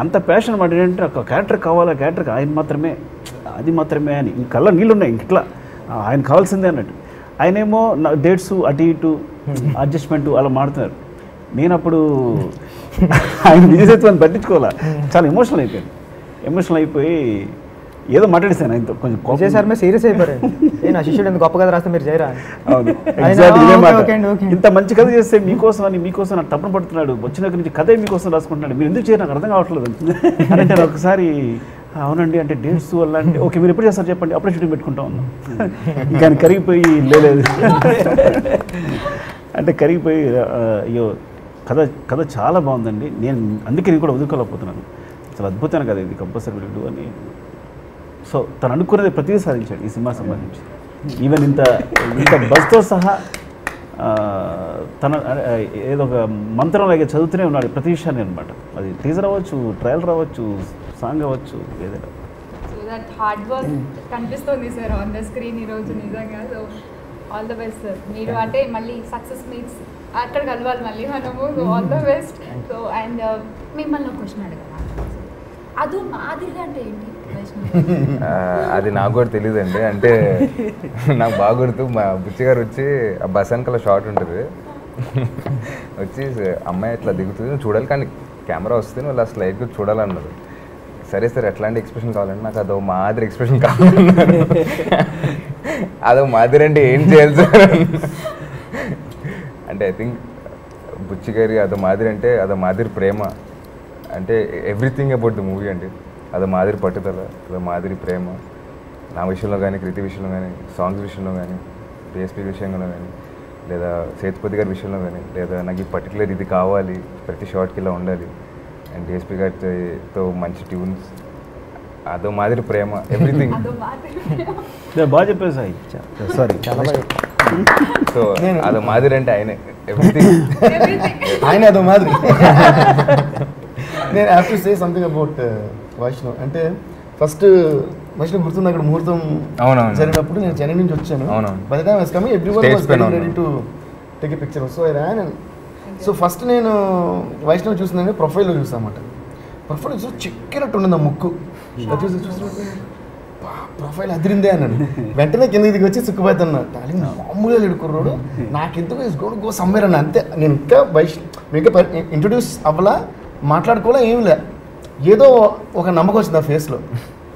అంత ప్యాషన్ మాట ఏంటంటే ఒక క్యారెక్టర్ కావాలి, క్యారెక్టర్ ఆయన మాత్రమే అది మాత్రమే అని ఇంక కళ్ళ నీళ్ళు ఉన్నాయి. ఇంకట్లా ఆయన కావాల్సిందే అన్నట్టు. ఆయనేమో డేట్స్ అటు ఇటు అడ్జస్ట్మెంట్ అలా మాడుతున్నారు. నేను అప్పుడు ఆయన విజయ్ సేతుపతిని పట్టించుకోవాలా, చాలా ఎమోషనల్ అయిపోయి ఏదో మాట్లాడిస్తాను ఆయనతో కొంచెం విజయ్ సార్ మీద సీరియస్ అయిపోయారు. నా శిష్యుడు ఎందుకు గొప్ప కథ రాస్తే మీరు చేయరా? అవును, ఇంత మంచి కథ చేస్తే మీకోసం నాకు తప్పన పడుతున్నాడు, వచ్చిన దగ్గర నుంచి కథ మీకోసం రాసుకుంటున్నాడు, మీరు ఎందుకు చేయరు నాకు అర్థం కావట్లేదు అని అంటే ఒకసారి అవునండి అంటే డేట్స్ వల్ల అంటే ఓకే మీరు ఎప్పుడు చేస్తారు చెప్పండి అప్పుడే షూటింగ్ పెట్టుకుంటా ఉన్నాం. ఇంకా కరిగిపోయి లేదు అంటే కరిగిపోయి అయ్యో కథ చాలా బాగుందండి, అందుకే నేను కూడా వదులుకోలేకపోతున్నాను, చాలా అద్భుతమైన కథ ఇది, కంపల్సరీ విల్ అని. సో తను అనుకున్నది ప్రతిదీ సాధించాడు ఈ సినిమా సంబంధించి. ఈవెన్ ఇంత బస్తో సహా తన ఏదో ఒక మంత్రంలాగే చదువుతూనే ఉన్నాడు ప్రతి విషయాన్ని అనమాట. అది టీజర్ అవ్వచ్చు, ట్రయల్ రావచ్చు, సాంగ్ అవ్వచ్చు, ఏదైనా. సో దట్ హార్డ్ వర్క్ కనిపిస్తుంది సార్ ఆన్ ద స్క్రీన్ ఈరోజు నిజంగా. So all the best sir. మీరు అంటే మళ్ళీ సక్సెస్ మీట్స్ అక్కడ కలవాలి మళ్ళీ మనము. So all the best. So and మిమ్మల్ని ఒక క్వశ్చన్ అడగాలి, అది మాదిరిగా అంటే ఏంటి? అది నాకు కూడా తెలియదండి. అంటే నాకు బాగా గుర్తు, మా బుచ్చి గారు వచ్చి ఆ బస్ వెనకాల షార్ట్ ఉంటుంది, వచ్చి అమ్మాయి ఇట్లా దిగుతుంది చూడాలి కానీ కెమెరా వస్తుంది వాళ్ళు అసలు లైట్గా చూడాలన్నారు. సరే సార్ ఎట్లాంటి ఎక్స్ప్రెషన్ కావాలండి, నాకు అదో మాదిరి ఎక్స్ప్రెషన్ కావాలన్నారు. అదో మాదిరి అంటే ఏం చేయాలి సార్ అంటే ఐ థింక్ బుచ్చి గారి అదో మాదిరి అంటే అదో మాదిరి ప్రేమ, అంటే ఎవ్రీథింగ్ అబౌట్ ద మూవీ అండి. అదో మాదిరి పట్టుదల, అదో మాదిరి ప్రేమ, నా విషయంలో కానీ కృతి విషయంలో కానీ సాంగ్స్ విషయంలో కానీ డిఎస్పీ విషయంలో కానీ లేదా సేతుపతి గారి విషయంలో కానీ లేదా నాకు ఈ పర్టికులర్ ఇది కావాలి ప్రతి షార్ట్కి ఇలా ఉండాలి అండ్ డిఎస్పీ గారితో మంచి ట్యూన్స్, అదో మాదిరి ప్రేమ, ఎవ్రీథింగ్. బాగా చెప్పారు సాయి, సారీ చాలా బాగా. సో అదో మాదిరి అంటే ఆయనే, ఎవ్రీథింగ్ ఆయన అదో మాదిరి. నేను have to say something about Vaishnav. అంటే ఫస్ట్ వైష్ణవ్ గుర్తుంది అక్కడ ముహూర్తం జరిగినప్పుడు నేను చెన్నై నుంచి వచ్చాను. By the time I was coming everyone was getting ready to take a picture. So I ran. So first నేను వైష్ణవ్ చూసిందంటే ప్రొఫైల్లో చూసానమాట. ప్రొఫైల్ చూసి చిక్కినట్టు ఉండింది ఆ ముక్కు, చూసి ప్రొఫైల్ అదిరిందే అన్నాను. వెంటనే కిందకి దిగి వచ్చి సుక్కుపోతున్నా, డార్లింగ్ మామూలుగా ఎడుకుర్రోడు, నాకెందుకు ఇస్ గోన్ గో సమ్వేర్ అన్న. అంతే, నేను ఇంకా ఇంకా ఇంట్రొడ్యూస్ అవ్వలా, మాట్లాడుకోవాలా, ఏం లే, ఏదో ఒక నమ్మకం వచ్చింది ఆ ఫేస్లో.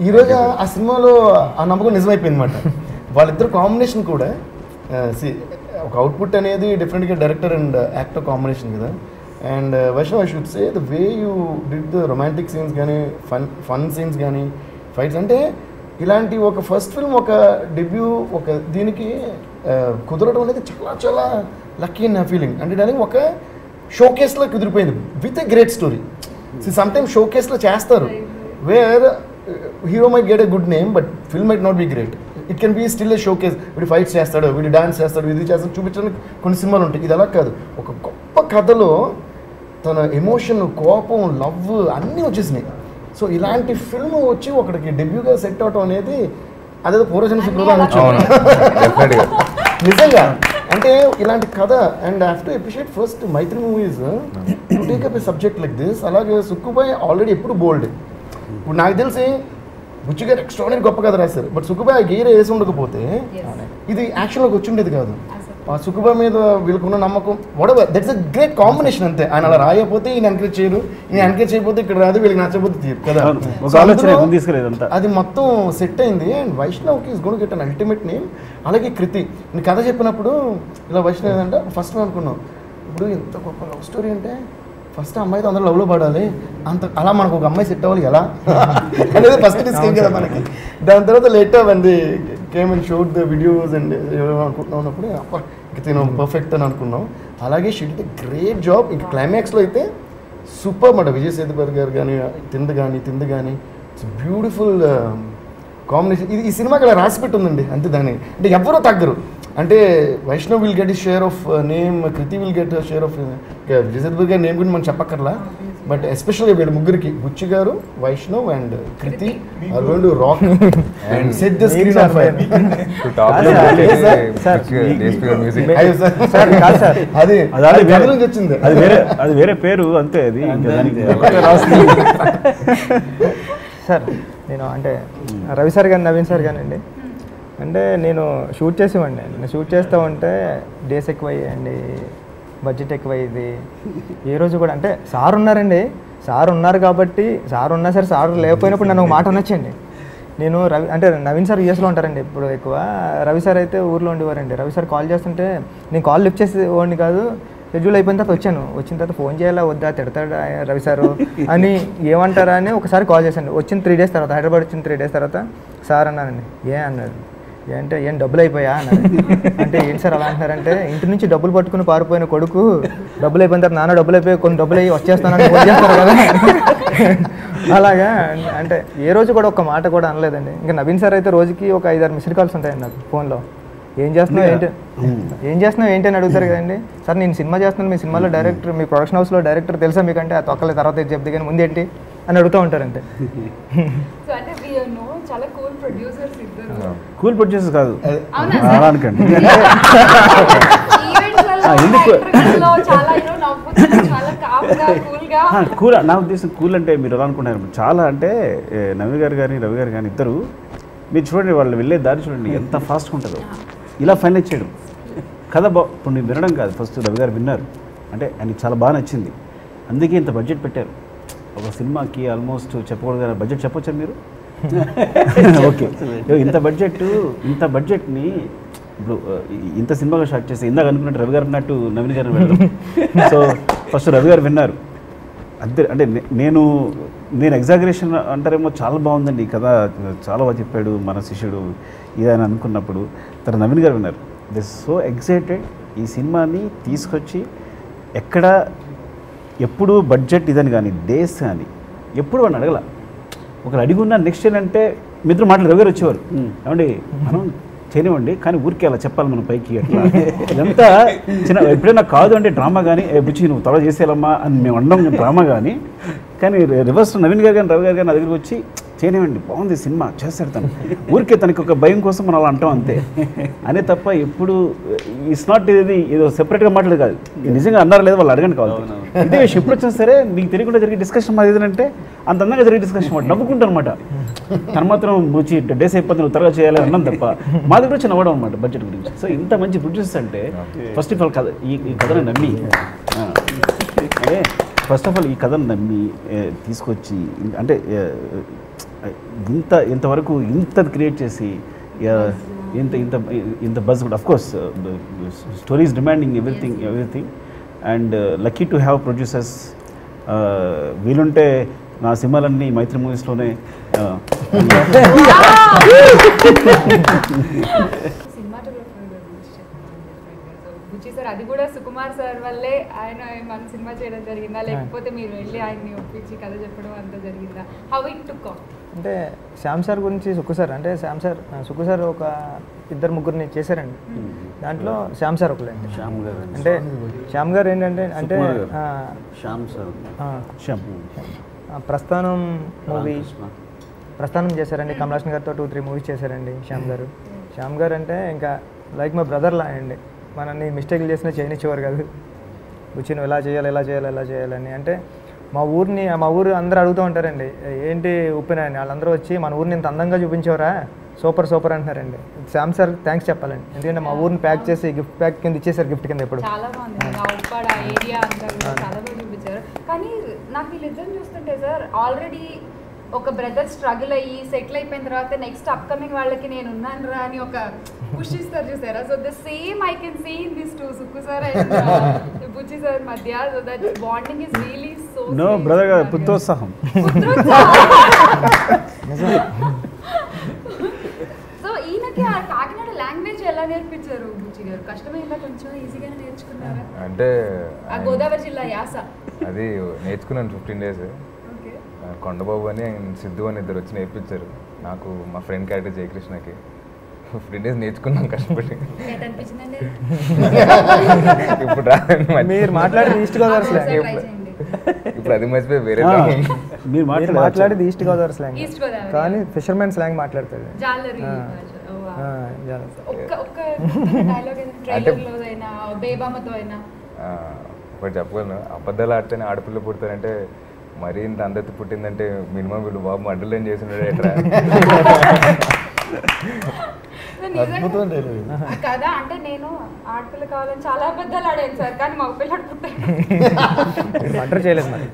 ఈరోజు ఆ సినిమాలో ఆ నమ్మకం నిజమైపోయింది అనమాట. వాళ్ళిద్దరు కాంబినేషన్ కూడా ఒక అవుట్పుట్ అనేది డిఫరెంట్గా డైరెక్టర్ అండ్ యాక్టర్ కాంబినేషన్ కదా. And Vaishnav, I should say the way you did the romantic scenes కానీ ఫన్ సీన్స్ కానీ ఫైట్స్, అంటే ఇలాంటి ఒక ఫస్ట్ ఫిల్మ్, ఒక డెబ్యూ, ఒక దీనికి కుదరడం అనేది చాలా చాలా లక్కీ నా ఫీలింగ్. అంటే దానికి ఒక షోకేస్లో కుదిరిపోయింది with a great story. Sometimes షోకేస్లో చేస్తారు where hero might get a good name but film might not be great. It can be still a showcase. వీడు ఫైట్స్ చేస్తాడు, వీడు డాన్స్ చేస్తాడు, ఇది చేస్తాడు చూపించడానికి కొన్ని సినిమాలు ఉంటాయి. ఇది అలా కాదు, ఒక గొప్ప కథలో తన ఎమోషన్, కోపం, లవ్ అన్నీ వచ్చేసినాయి. సో ఇలాంటి ఫిల్మ్ వచ్చి ఒకడికి డెబ్యూగా సెట్ అవటం అనేది అదేదో పూర్వజన్మ సుకృతం నిజంగా. అంటే ఇలాంటి కథ and I have to appreciate first Mythri movies to take up a subject like this. అలాగే సుక్కుబాయ్ ఆల్రెడీ ఎప్పుడు బోల్డ్. ఇప్పుడు నాకు తెలిసి బుచ్చి గారు ఎక్స్ట్రాడినరీ గొప్ప కథ రాశారు, బట్ సుక్కుబాయ్ ఆ గీర వేసి ఉండకపోతే ఇది యాక్షన్లోకి వచ్చి ఉండేది కాదు. ఆ సుక్కుబాయ్ మీద వీళ్ళకున్న నమ్మకం whatever, that's a great combination అంతే. ఆయన అలా రాయకపోతే ఈయన ఎంకరేజ్ చేయరు, ఈయన ఎంకరేజ్ చేయకపోతే ఇక్కడ రాదు, వీళ్ళకి నచ్చకపోతే తీరు కదా. అది మొత్తం సెట్ అయింది. అండ్ వైష్ణవ్కి is gonna get an ultimate name. అలాగే కృతి, నేను కథ చెప్పినప్పుడు ఇలా వైష్ణవ్ అంటే ఫస్ట్ అనుకున్నాం, ఇప్పుడు ఎంత గొప్ప లవ్ స్టోరీ అంటే ఫస్ట్ అమ్మాయితో అందరూ లవ్లో పడాలి, అంత అలా మనకు ఒక అమ్మాయి సెట్ అవ్వాలి ఎలా అనేది ఫస్ట్ డిస్కస్ కదా మనకి. దాని తర్వాత లేటర్ అంది came and showed the videos and అనుకుంటున్నాం ఉన్నప్పుడు తిను పర్ఫెక్ట్ అని అనుకున్నాం. అలాగే she did a great job. ఇంక క్లైమాక్స్లో అయితే సూపర్ అన్నమాట. విజయ్ సేతుపతి గారు కానీ తింది కానీ ఇట్స్ బ్యూటిఫుల్ కాంబినేషన్. ఇది ఈ సినిమాకి అలా రాసి పెట్టి ఉందండి అంతే. దాన్ని అంటే ఎవరో తగ్గరు. అంటే Vaishnav will get his share of name, Krithi will get share of Vijay Sethupathi గారి నేమ్ గురించి మనం చెప్పక్కర్లా. బట్ ఎస్పెషల్గా వీళ్ళు ముగ్గురికి, బుచ్చి గారు, Vaishnav and Krithi are going to rock and set the screen on fire. అది వేరే పేరు అంతే. అది సార్ నేను అంటే రవి సార్ కానీ నవీన్ సార్ కానివ్వండి, అంటే నేను షూట్ చేసేవాడిని. నేను షూట్ చేస్తూ ఉంటే డేస్ ఎక్కువయ్యండి, బడ్జెట్ ఎక్కువయ్యేది. ఏ రోజు కూడా అంటే సార్ ఉన్నారండి, సార్ ఉన్నారు కాబట్టి, సార్ ఉన్నా సరే సార్ లేకపోయినప్పుడు నన్ను ఒక మాట అనొచ్చండి. నేను రవి అంటే నవీన్ సార్ యూఎస్లో ఉంటారండి ఇప్పుడు ఎక్కువ, రవి సార్ అయితే ఊర్లో ఉండేవారండి. రవి సార్ కాల్ చేస్తుంటే నేను కాల్ లిఫ్ట్ చేసేవాడిని కాదు. షెడ్యూల్ అయిపోయిన తర్వాత వచ్చిన తర్వాత ఫోన్ చేయాలా వద్దా, తిడతాడా రవి సారు అని, ఏమంటారా అని ఒకసారి కాల్ చేశాను. వచ్చిన 3 days తర్వాత, హైదరాబాద్ వచ్చిన 3 days తర్వాత సార్ అన్నానండి. అన్నారు ఏంటంటే ఏం డబ్బులు అయిపోయా అన్నారు. అంటే ఏంటి సార్ అలా అంటున్నారంటే, ఇంటి నుంచి డబ్బులు పట్టుకుని పారిపోయిన కొడుకు డబ్బులు అయిపోయిన తర్వాత నాన్న డబ్బులు అయిపోయి కొన్ని డబ్బులు అయ్యి వచ్చేస్తానని ఫోన్ చేస్తారు కదా. అలాగా అంటే ఏ రోజు కూడా ఒక మాట కూడా అనలేదండి. ఇంకా నవీన్ సార్ అయితే రోజుకి ఒక 5-6 మిస్డ్ కాల్స్ ఉంటాయండి నాకు ఫోన్లో. ఏం చేస్తున్నావు ఏంటి అని అడుగుతారు కదండి. సార్ నేను సినిమా చేస్తున్నాను, మీ సినిమాలో డైరెక్టర్, మీ ప్రొడక్షన్ హౌస్లో డైరెక్టర్ తెలుసా మీకంటే, ఆ తొక్కలే తర్వాత చెప్తే కానీ ముందేంటి అని అడుగుతూ ఉంటారంటే. కూల్ ప్రొడ్యూసర్స్ కాదు అనకండి. కూల్ నా ఉద్దేశం, కూల్ అంటే మీరు ఎలా అనుకుంటున్నారు చాలా అంటే నవీన్ గారు కానీ రవి గారు కానీ ఇద్దరు మీరు చూడండి, వాళ్ళు వెళ్ళే దారి చూడండి ఎంత ఫాస్ట్గా ఉంటుందో. ఇలా ఫైనలైజ్ చేయడం కథ ఇప్పుడు నేను వినడం కాదు, ఫస్ట్ రవి గారు విన్నారు అంటే ఆయనకి చాలా బాగా నచ్చింది, అందుకే ఇంత బడ్జెట్ పెట్టారు ఒక సినిమాకి. ఆల్మోస్ట్ చెప్పకూడదు కదా, బడ్జెట్ చెప్పొచ్చా మీరు? ఓకే, ఇంత బడ్జెట్ని ఇప్పుడు ఇంత సినిమాగా స్టార్ట్ చేసి ఇందాక అనుకున్నట్టు రవి గారు అన్నట్టు నవీన్ గారు వెళ్ళడం. సో ఫస్ట్ రవి గారు విన్నారు అంతే. అంటే నేను ఎగ్జాగరేషన్ అంటారేమో, చాలా బాగుందండి కథ, చాలా బాగా చెప్పాడు మన శిష్యుడు ఇదని అనుకున్నప్పుడు తన నవీన్ గారు విన్నారు. దే సో ఎక్సైటెడ్ ఈ సినిమాని తీసుకొచ్చి. ఎక్కడ ఎప్పుడు బడ్జెట్ ఇదని కానీ డేస్ కానీ ఎప్పుడు వాడిని అడగల. ఒకరు అడిగి ఉన్న నెక్స్ట్ ఏంటంటే మిత్రులు మాటలు రవి గారు వచ్చేవారు, ఏమండి మనం చేయనివ్వండి కానీ ఊరికే అలా చెప్పాలి మనం పైకి అట్లా. ఇదంతా చిన్న ఎప్పుడైనా కాదు అంటే డ్రామా కానీ బుచ్చి నువ్వు త్వరగా చేసేయాలమ్మా అని మేము అనడం డ్రామా కానీ రివర్స్ నవీన్ గారు కానీ రవి గారు కానీ నా దగ్గరికి వచ్చి చేయనివ్వండి బాగుంది సినిమా చేస్తాడు తను, ఊరికే తనకి ఒక భయం కోసం మనం అలా అంటాం అంతే అనే తప్ప ఎప్పుడు ఇట్స్ నాట్ ఇది ఏదో సెపరేట్గా మాట్లాడదు కాదు. నిజంగా అన్నారా లేదా వాళ్ళు అడగండి కావాలి. ఇదే విషయం ఎప్పుడు వచ్చినా సరే మీకు తెలియకుండా జరిగే డిస్కషన్ మాది ఏదంటే అంత అందంగా జరిగే డిస్కషన్ మాట నవ్వుకుంటాను అనమాట. తను మాత్రం బుచ్చి డేస్ అయిపోతే నువ్వు త్వరగా చేయాలి అన్నాం తప్ప మా దగ్గర వచ్చి నవ్వడం అనమాట బడ్జెట్ గురించి. సో ఇంత మంచి ప్రొడ్యూసర్స్ అంటే ఫస్ట్ ఆఫ్ ఆల్ కథ ఈ కథను నమ్మి ఫస్ట్ ఆఫ్ ఆల్ ఈ కథను నమ్మి తీసుకొచ్చి అంటే ఇంతవరకు ఇంత క్రియేట్ చేసి ఇంత బజ్ కూడా of course stories demanding everything and lucky to have producers. వీలుంటే నా సినిమాలన్నీ మైత్రి మూవీస్లోనే సార్ అది కూడా సుకుమార్ సార్ వల్లే ఆయన మన సినిమా చేయడం జరిగిందా, లేకపోతే మీరు వెళ్ళి ఆయన్ని ఒప్పించి కథ చెప్పడం అంతా జరిగిందా? How it took off? అంటే శ్యామ్ సార్ గురించి సుక్కు సార్ అంటే సుక్కు సార్ ఒక 2-3 చేశారండి. దాంట్లో శ్యామ్ సార్ ఒకలేండి. అంటే శ్యామ్ గారు ఏంటంటే అంటే ప్రస్థానం మూవీ చేశారండి. కమలాసన్ గారితో 2-3 మూవీస్ చేశారండి శ్యామ్ గారు అంటే ఇంకా లైక్ మా బ్రదర్ లా అండి. మనల్ని మిస్టేక్లు చేసినా చేయనిచ్చేవారు కాదు. బుచ్చి నువ్వు ఎలా చేయాలని. అంటే మా ఊరు అందరూ అడుగుతూ ఉంటారండి, ఏంటి ఉప్పెన అని. వాళ్ళందరూ వచ్చి మన ఊరిని ఇంత అందంగా చూపించేవరా, సూపర్ అంటున్నారండి. శ్యామ్ సార్ థ్యాంక్స్ చెప్పాలండి. ఎందుకంటే మా ఊరిని ప్యాక్ చేసి గిఫ్ట్ ప్యాక్ కింద ఇచ్చేసారు, గిఫ్ట్ కింద. ఎప్పుడు చాలా బాగుంది ఏరియా అంతా చాలా బాగా చూపించారు. కానీ నాకు వీళ్ళిద్దరిని చూస్తుంటే సార్ ఆల్రెడీ ఒక బ్రదర్ స్ట్రగుల్ అయ్యి సెటిల్ అయిపోయిన తర్వాత నెక్స్ట్ అప్కమింగ్ వాళ్ళకి నేను ఉన్నాను రా అని ఒక పుష్ ఇస్తారు చూసారా. So the same I can see in this too Sukku sir and Buchi sir మధ్య. So that bonding is really so no brother గారు పుత్రోత్సాహం. సో ఈయనకి ఆ కాకినాడ లాంగ్వేజ్ ఎలా నేర్పించారు బుచ్చి గారు? కష్టమైందా కొంచెం, ఈజీగానే నేర్చుకున్నారా? అంటే ఆ గోదావరి జిల్లా యాస అది నేర్చుకున్నాను 15 days. కొండబాబు అని సిద్ధు అని ఇద్దరు వచ్చి నేర్పించారు నాకు, మా ఫ్రెండ్ క్యారెక్టర్ జయకృష్ణకి. 15 days నేర్చుకున్నాం కష్టపడి. ఇప్పుడు మీరు మాట్లాడేది ఈస్ట్ గోదావరి స్లాంగ్. ఇప్పుడు అది మర్చిపోయి వేరే మీరు మాట్లాడేది ఈస్ట్ గోదావరి స్లాంగ్, కానీ ఫిషర్మెన్ స్లాంగ్ మాట్లాడతారు. ఒకటి చెప్పగలను, అబద్ధాలు ఆడితేనే ఆడపిల్ల పుడతారంటే మరీ ఇంత అందరి పుట్టిందంటే మినిమం వీళ్ళు బాబు అడ్డలు ఏం చేసినాడు ఎట్లా కదా. అంటే నేను ఆడపిల్ల కావాలని చాలా అబద్ధాలు ఆడాను సార్, కానీ మగ పిల్లడు పుట్టాడు. చేయలేదు మరి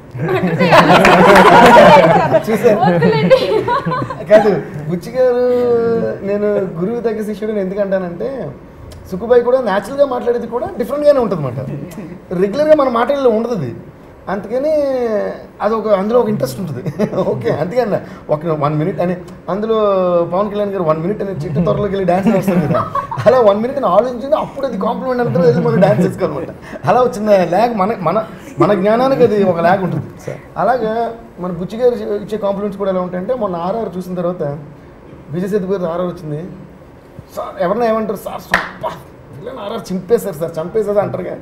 కాదు బుచ్చి గారు, నేను గురువు తగ్గ శిష్యుడు ఎందుకంటానంటే సుక్కుబాయి కూడా న్యాచురల్గా మాట్లాడేది కూడా డిఫరెంట్గానే ఉంటుంది అన్నమాట. రెగ్యులర్గా మన మాటల్లో ఉండదు. అందుకని అందులో ఒక ఇంట్రెస్ట్ ఉంటుంది. ఓకే, అందుకని ఒక 1 minute అని అందులో పవన్ కళ్యాణ్ గారు 1 minute అని చిట్టు త్వరలోకి వెళ్ళి డ్యాన్స్ వేస్తారు కదా, అలా 1 minute అని ఆలోచించింది. అప్పుడు అది కాంప్లిమెంట్ అంతా వెళ్ళి మనం డ్యాన్స్ చేసుకోవాలన్నమాట. అలా వచ్చిన ల్యాగ్ మన జ్ఞానానికి అది ఒక ల్యాగ్ ఉంటుంది. అలాగా మన బుచ్చి గారు ఇచ్చే కాంప్లిమెంట్స్ కూడా ఎలా ఉంటాయంటే, మొన్న ఆర్ఆర్ చూసిన తర్వాత విజయ్ సేతుపతి గారు ఆర్ఆర్ వచ్చింది సార్, ఎవరన్నా ఏమంటారు సార్ సూపర్ ఆర్ఆర్ చింపేశారు సార్, చంపేశారు అంటారుగా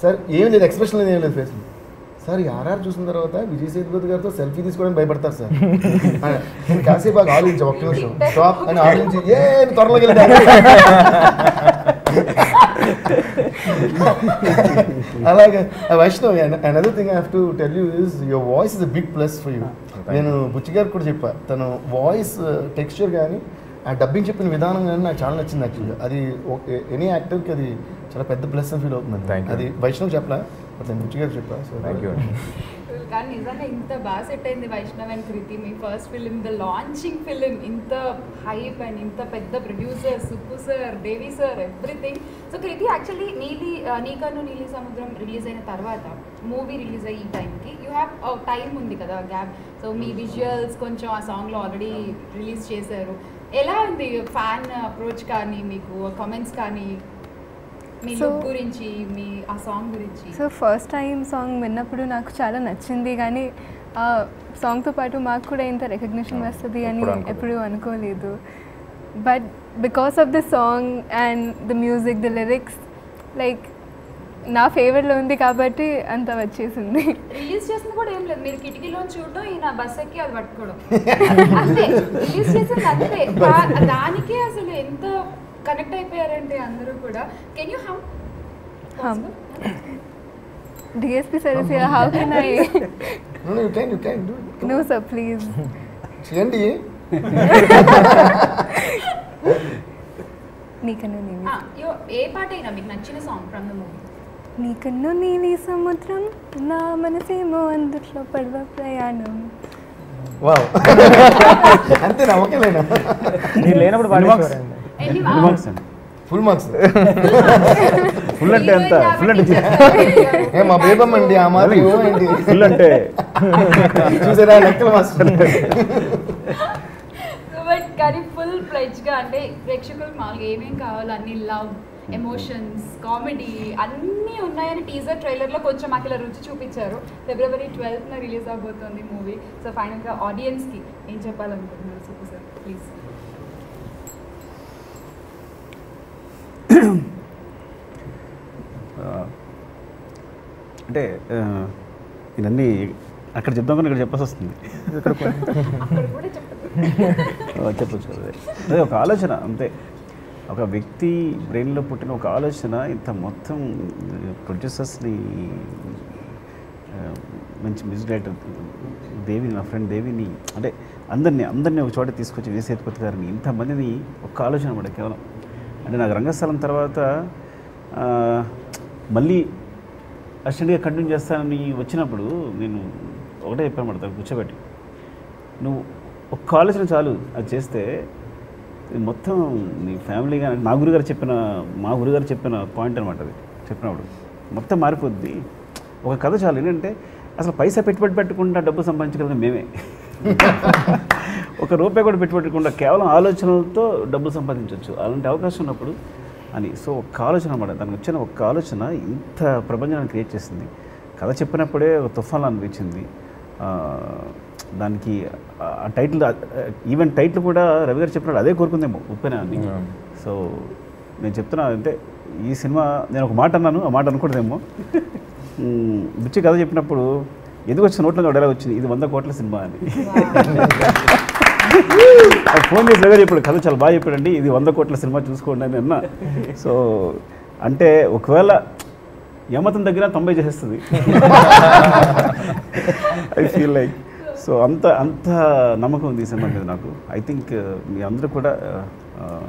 సార్. ఏం లేదు, ఎక్స్ప్రెషన్ లేదు, ఏం లేదు ఫేస్ సార్. ఈ ఆర్ఆర్ చూసిన తర్వాత విజయ్ సేతుపతి గారితో సెల్ఫీ తీసుకోవడానికి భయపడతారు సార్. కాసేపు బాగా ఆలోచించా, ఒక్క నిమిషం స్టాప్ అని ఆలోచించి త్వరలో వెళ్ళి అలాగే Vaishnav. Another thing I have to tell you is your voice is a big plus for you. నేను బుచ్చి గారికి కూడా చెప్పా, తను వాయిస్ టెక్స్చర్ కానీ ఆ డబ్బింగ్ చెప్పిన విధానం కానీ నాకు చాలా నచ్చింది యాక్చువల్గా. అది ఎనీ యాక్టర్కి అది చాలా పెద్ద ప్లస్ అని ఫీల్ అవుతుంది. అది వైష్ణవ్ చెప్పలా, బట్ నేను బుచ్చి గారు చెప్పా. So thank you. కానీ నిజంగా ఇంత బాగా సెట్ అయింది వైష్ణవ్ అండ్ కృతి. మీ first film, the launching film, ఇంత హైప్ అండ్ ఇంత పెద్ద producer Sukku sir, Devi sir, everything. So Krithi actually నీకన్ను నీలి సముద్రం రిలీజ్ అయిన తర్వాత మూవీ రిలీజ్ అయ్యి ఈ టైంకి యూ హ్యావ్ టైం ఉంది కదా, గ్యాప్. సో మీ విజువల్స్ కొంచెం ఆ సాంగ్లో ఆల్రెడీ రిలీజ్ చేశారు. ఎలా ఉంది ఫ్యాన్ అప్రోచ్ కానీ, మీకు కామెంట్స్ కానీ మీ లుక్ గురించి, మీ ఆ సాంగ్ గురించి? సో ఫస్ట్ టైం సాంగ్ విన్నప్పుడు నాకు చాలా నచ్చింది, కానీ ఆ సాంగ్తో పాటు మాకు కూడా ఇంత రికగ్నిషన్ వస్తుంది అని ఎప్పుడూ అనుకోలేదు. But because of the song and the music, the lyrics like నా ఫేవరెట్లో ఉంది కాబట్టి అంత వచ్చేసింది. రిలీజ్ చేసింది కూడా ఏం లేదు, మీరు కిటికీలో చూడటం, ఈయన బస్ ఎక్కి అది పట్టుకోవడం అంతే. రిలీజ్ చేసింది అంతే. దానికే అసలు ఎంత కనెక్ట్ అయిపోయారంటే అందరూ కూడా. Can you hmm? DSP sir is here. How can I? No, you can do it. No sir, please. చేయండి. నీకన్నా నేను ఏ పాట అయినా మీకు నచ్చిన సాంగ్ ఫ్రమ్ ద మూవీ? నీ కన్ను నీలి సముద్రం నా మనసేమో అందుట్లో పడవ ప్రయాణం. వావ్ అంతేనా? ఓకేలేనా? మీరు లేనప్పుడు పాడేసేవారండి. మార్క్స్ అండి. Full marks. ఫుల్ అంటే ఎంత? ఫుల్ అంటే మా బేబమ్మ అండి ఆ మాత్రం ఏంటి? ఫుల్ అంటే చూసారా లెక్కల మాస్టర్. బట్ కానీ ఫుల్ ప్లెడ్జ్గా అంటే ప్రేక్షకులకు మామూలుగా ఏమేం కావాలో అన్ని లవ్, ఎమోషన్స్, కామెడీ అన్నీ ఉన్నాయని టీజర్ ట్రైలర్లో కొంచెం మాకు ఇలా రుచి చూపించారు. February 12th రిలీజ్ అవబోతోంది మూవీ. సో ఫైనల్గా ఆడియన్స్కి ఏం చెప్పాలనుకుంటున్నారు సుబ్బు సార్ ప్లీజ్? అంటే ఇవన్నీ అక్కడ చెప్దాం కానీ ఇక్కడ చెప్పాల్సి వస్తుంది. అక్కడ కూడా చెప్పండి. చెప్పచ్చు కదా. అదే ఒక ఆలోచన అంతే. ఒక వ్యక్తి బ్రెయిన్లో పుట్టిన ఒక ఆలోచన ఇంత మొత్తం ప్రొడ్యూసర్స్ని, మంచి మ్యూజిక్ డైరెక్టర్ దేవిని, నా ఫ్రెండ్ దేవిని, అంటే అందరినీ ఒక చోట తీసుకొచ్చి విజయ్ సేతుపతి గారిని, ఇంతమందిని ఒక్క ఆలోచన పడే కేవలం. అంటే నాకు రంగస్థలం తర్వాత మళ్ళీ అసిస్టెంట్గా కంటిన్యూ చేస్తానని వచ్చినప్పుడు నేను ఒకటే చెప్పాను మాట, కూర్చోబెట్టి నువ్వు ఒక్క ఆలోచన చాలు, అది చేస్తే మొత్తం నీ ఫ్యామిలీ కానీ మా గురుగారు చెప్పిన పాయింట్ అనమాట. అది చెప్పినప్పుడు మొత్తం మారిపోద్ది. ఒక కథ చాలు. ఏంటంటే అసలు పైసా పెట్టుబడి పెట్టకుండా డబ్బు సంపాదించగలిగిన మేమే. ఒక రూపాయి కూడా పెట్టుబడకుండా కేవలం ఆలోచనలతో డబ్బు సంపాదించవచ్చు, అలాంటి అవకాశం ఉన్నప్పుడు అని. సో ఒక్క ఆలోచన అనమాట, దానికి వచ్చిన ఒక్క ఆలోచన ఇంత ప్రపంచాన్ని క్రియేట్ చేసింది. కథ చెప్పినప్పుడే ఒక తుఫాన్లా అనిపించింది. దానికి ఆ టైటిల్, ఈవెన్ టైటిల్ కూడా రవి గారు చెప్పినప్పుడు అదే కోరుకుందేమో, ఉప్పెన అని. సో నేను చెప్తున్నా అంటే ఈ సినిమా నేను ఒక మాట అన్నాను, ఆ మాట అనుకోవడదేమో. బుచ్చి కథ చెప్పినప్పుడు ఎందుకు వచ్చిన నోట్లో డైలాగ్ వచ్చింది, ఇది 100 కోట్ల సినిమా అని. ఫోన్ చేసి రవి చెప్పాడు, కథ చాలా బాగా చెప్పాడండి, ఇది 100 కోట్ల సినిమా చూసుకోండి అని అన్నా. సో అంటే ఒకవేళ ఏమాత్రం దగ్గర 90 చేసేస్తుంది. I feel like. సో అంత నమ్మకం ఉంది ఈ సినిమా మీద నాకు. ఐ థింక్ మీ అందరూ కూడా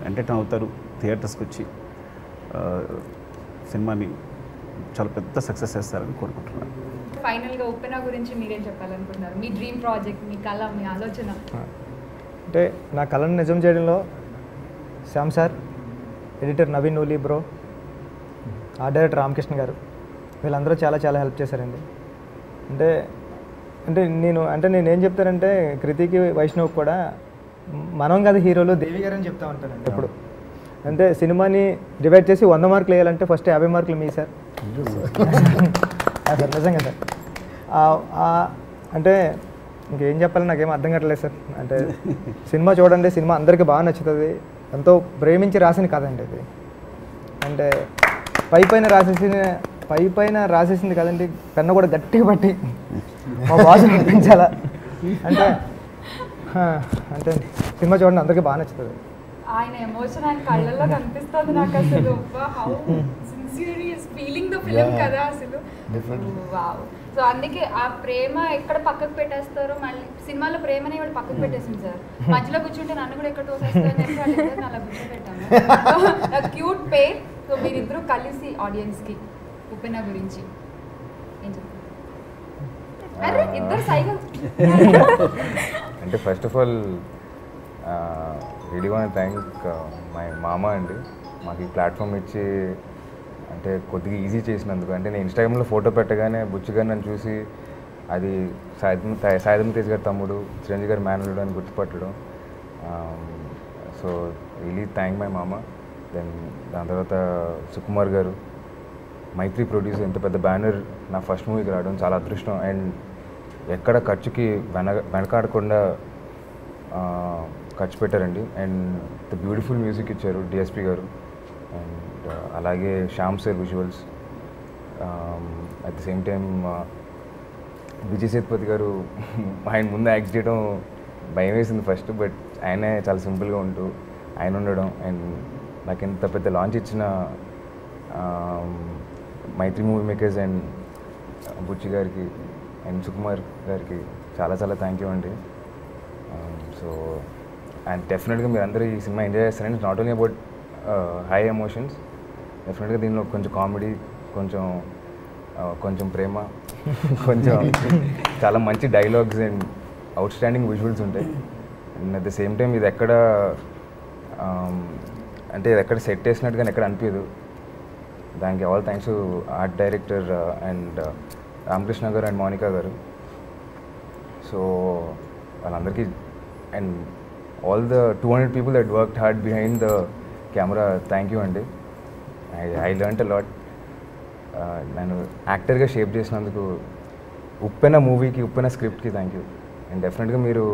ఎంటర్టైన్ అవుతారు థియేటర్స్కి వచ్చి. సినిమాని చాలా పెద్ద సక్సెస్ చేస్తారని కోరుకుంటున్నాను. ఫైనల్గా ఉప్పెన గురించి మీరేం చెప్పాలనుకుంటున్నారు? మీ డ్రీమ్ ప్రాజెక్ట్, మీ కళ, మీ ఆలోచన. అంటే నా కళను నిజం చేయడంలో Shyam sir, editor Naveen Nooli bro, art director Ramakrishna గారు, వీళ్ళందరూ చాలా చాలా హెల్ప్ చేశారండి. అంటే నేనేం చెప్తానంటే కృతికి, వైష్ణవ్ కూడా మనం కదా హీరోలు, దేవి గారు అని చెప్తా ఉంటానండి ఎప్పుడు. అంటే సినిమాని డివైడ్ చేసి 100 మార్కులు వేయాలంటే ఫస్ట్ 50 మార్కులు మీ సార్. సార్ నిజంగా సార్. అంటే ఇంకేం చెప్పాలి నాకేం అర్థం కావట్లేదు సార్. అంటే సినిమా చూడండి, సినిమా అందరికీ బాగా నచ్చుతుంది. ఎంతో ప్రేమించి రాసిన కథ అండి ఇది. అంటే పైపైన రాసేసింది కదండి, పెన్ను కూడా గట్టిగా పట్టి మా బాసు నడిపించాలా. అంటే అంతే అండి. సినిమా చూడండి, అందరికీ బాగా నచ్చుతుంది. ఆయన ఎమోషన్ ఆయన కళ్ళల్లో కనిపిస్తుంది నాకు అసలు. How sincerely is feeling the film కదా అసలు. వావ్. సో అందుకే ఆ ప్రేమ ఎక్కడ పక్కకు పెట్టేస్తారో, మళ్ళీ సినిమాలో ప్రేమని వాడు పక్కకు పెట్టేసింది సార్. మధ్యలో కూర్చుంటే నన్ను కూడా ఎక్కడ తోసేస్తారని చెప్పి వాళ్ళిద్దరు అలా కూర్చోబెట్టాము. క్యూట్ పేర్. సో మీరిద్దరూ కలిసి ఆడియన్స్కి ఉప్పెన గురించి ఏం చెప్తారు? అరే ఇద్దరు సైకిల్. అంటే first of all really want thank my మామ అండి, మాకు ఈ ప్లాట్ఫామ్ ఇచ్చి అంటే కొద్దిగా ఈజీ చేసినందుకు. అంటే నేను ఇన్స్టాగ్రామ్లో ఫోటో పెట్టగానే బుచ్చి గారు నన్ను చూసి అది సాయిధం తేజ్ గారి తమ్ముడు, చిరంజీవి గారి మేనల్లుడు అని గుర్తుపట్టడం. సో రియలీ థ్యాంక్ మై మామ. దెన్ దాని తర్వాత సుకుమార్ గారు, మైత్రి ప్రొడ్యూసర్, ఇంత పెద్ద బ్యానర్ నా ఫస్ట్ మూవీకి రావడం చాలా అదృష్టం. అండ్ ఎక్కడ ఖర్చుకి వెనకాడకుండా ఖర్చు పెట్టారండి. అండ్ ద బ్యూటిఫుల్ మ్యూజిక్ ఇచ్చారు డిఎస్పి గారు. అండ్ అలాగే Shyam sir visuals. At the same time Vijay Sethupathi గారు, ఆయన ముందు యాక్ట్ చేయడం భయం వేసింది ఫస్ట్, బట్ ఆయనే చాలా సింపుల్గా ఉంటూ ఆయన ఉండడం. అండ్ నాకు ఇంత పెద్ద లాంచ్ ఇచ్చిన Mythri movie makers and Buchi గారికి అండ్ సుకుమార్ గారికి చాలా చాలా థ్యాంక్ యూ అండి. సో అండ్ డెఫినెట్గా మీరు అందరూ ఈ సినిమా ఎంజాయ్ చేస్తారండి. Not only about high emotions, డెఫినెట్గా దీనిలో కొంచెం కామెడీ కొంచెం ప్రేమ, కొంచెం చాలా మంచి dialogues and outstanding visuals ఉంటాయి. And at the same time ఇది ఎక్కడ అంటే ఇది ఎక్కడ సెట్ చేసినట్టు కానీ ఎక్కడ అనిపించదు. దానికి all thanks to art director and Ramakrishna గారు అండ్ మౌనికా గారు. సో వాళ్ళందరికీ and all the 200 people that worked hard behind the camera, thank you అండి. I learned a lot. నేను యాక్టర్గా షేప్ చేసినందుకు ఉప్పెన మూవీకి, ఉప్పెన స్క్రిప్ట్కి థ్యాంక్ యూ. అండ్ డెఫినెట్గా మీరు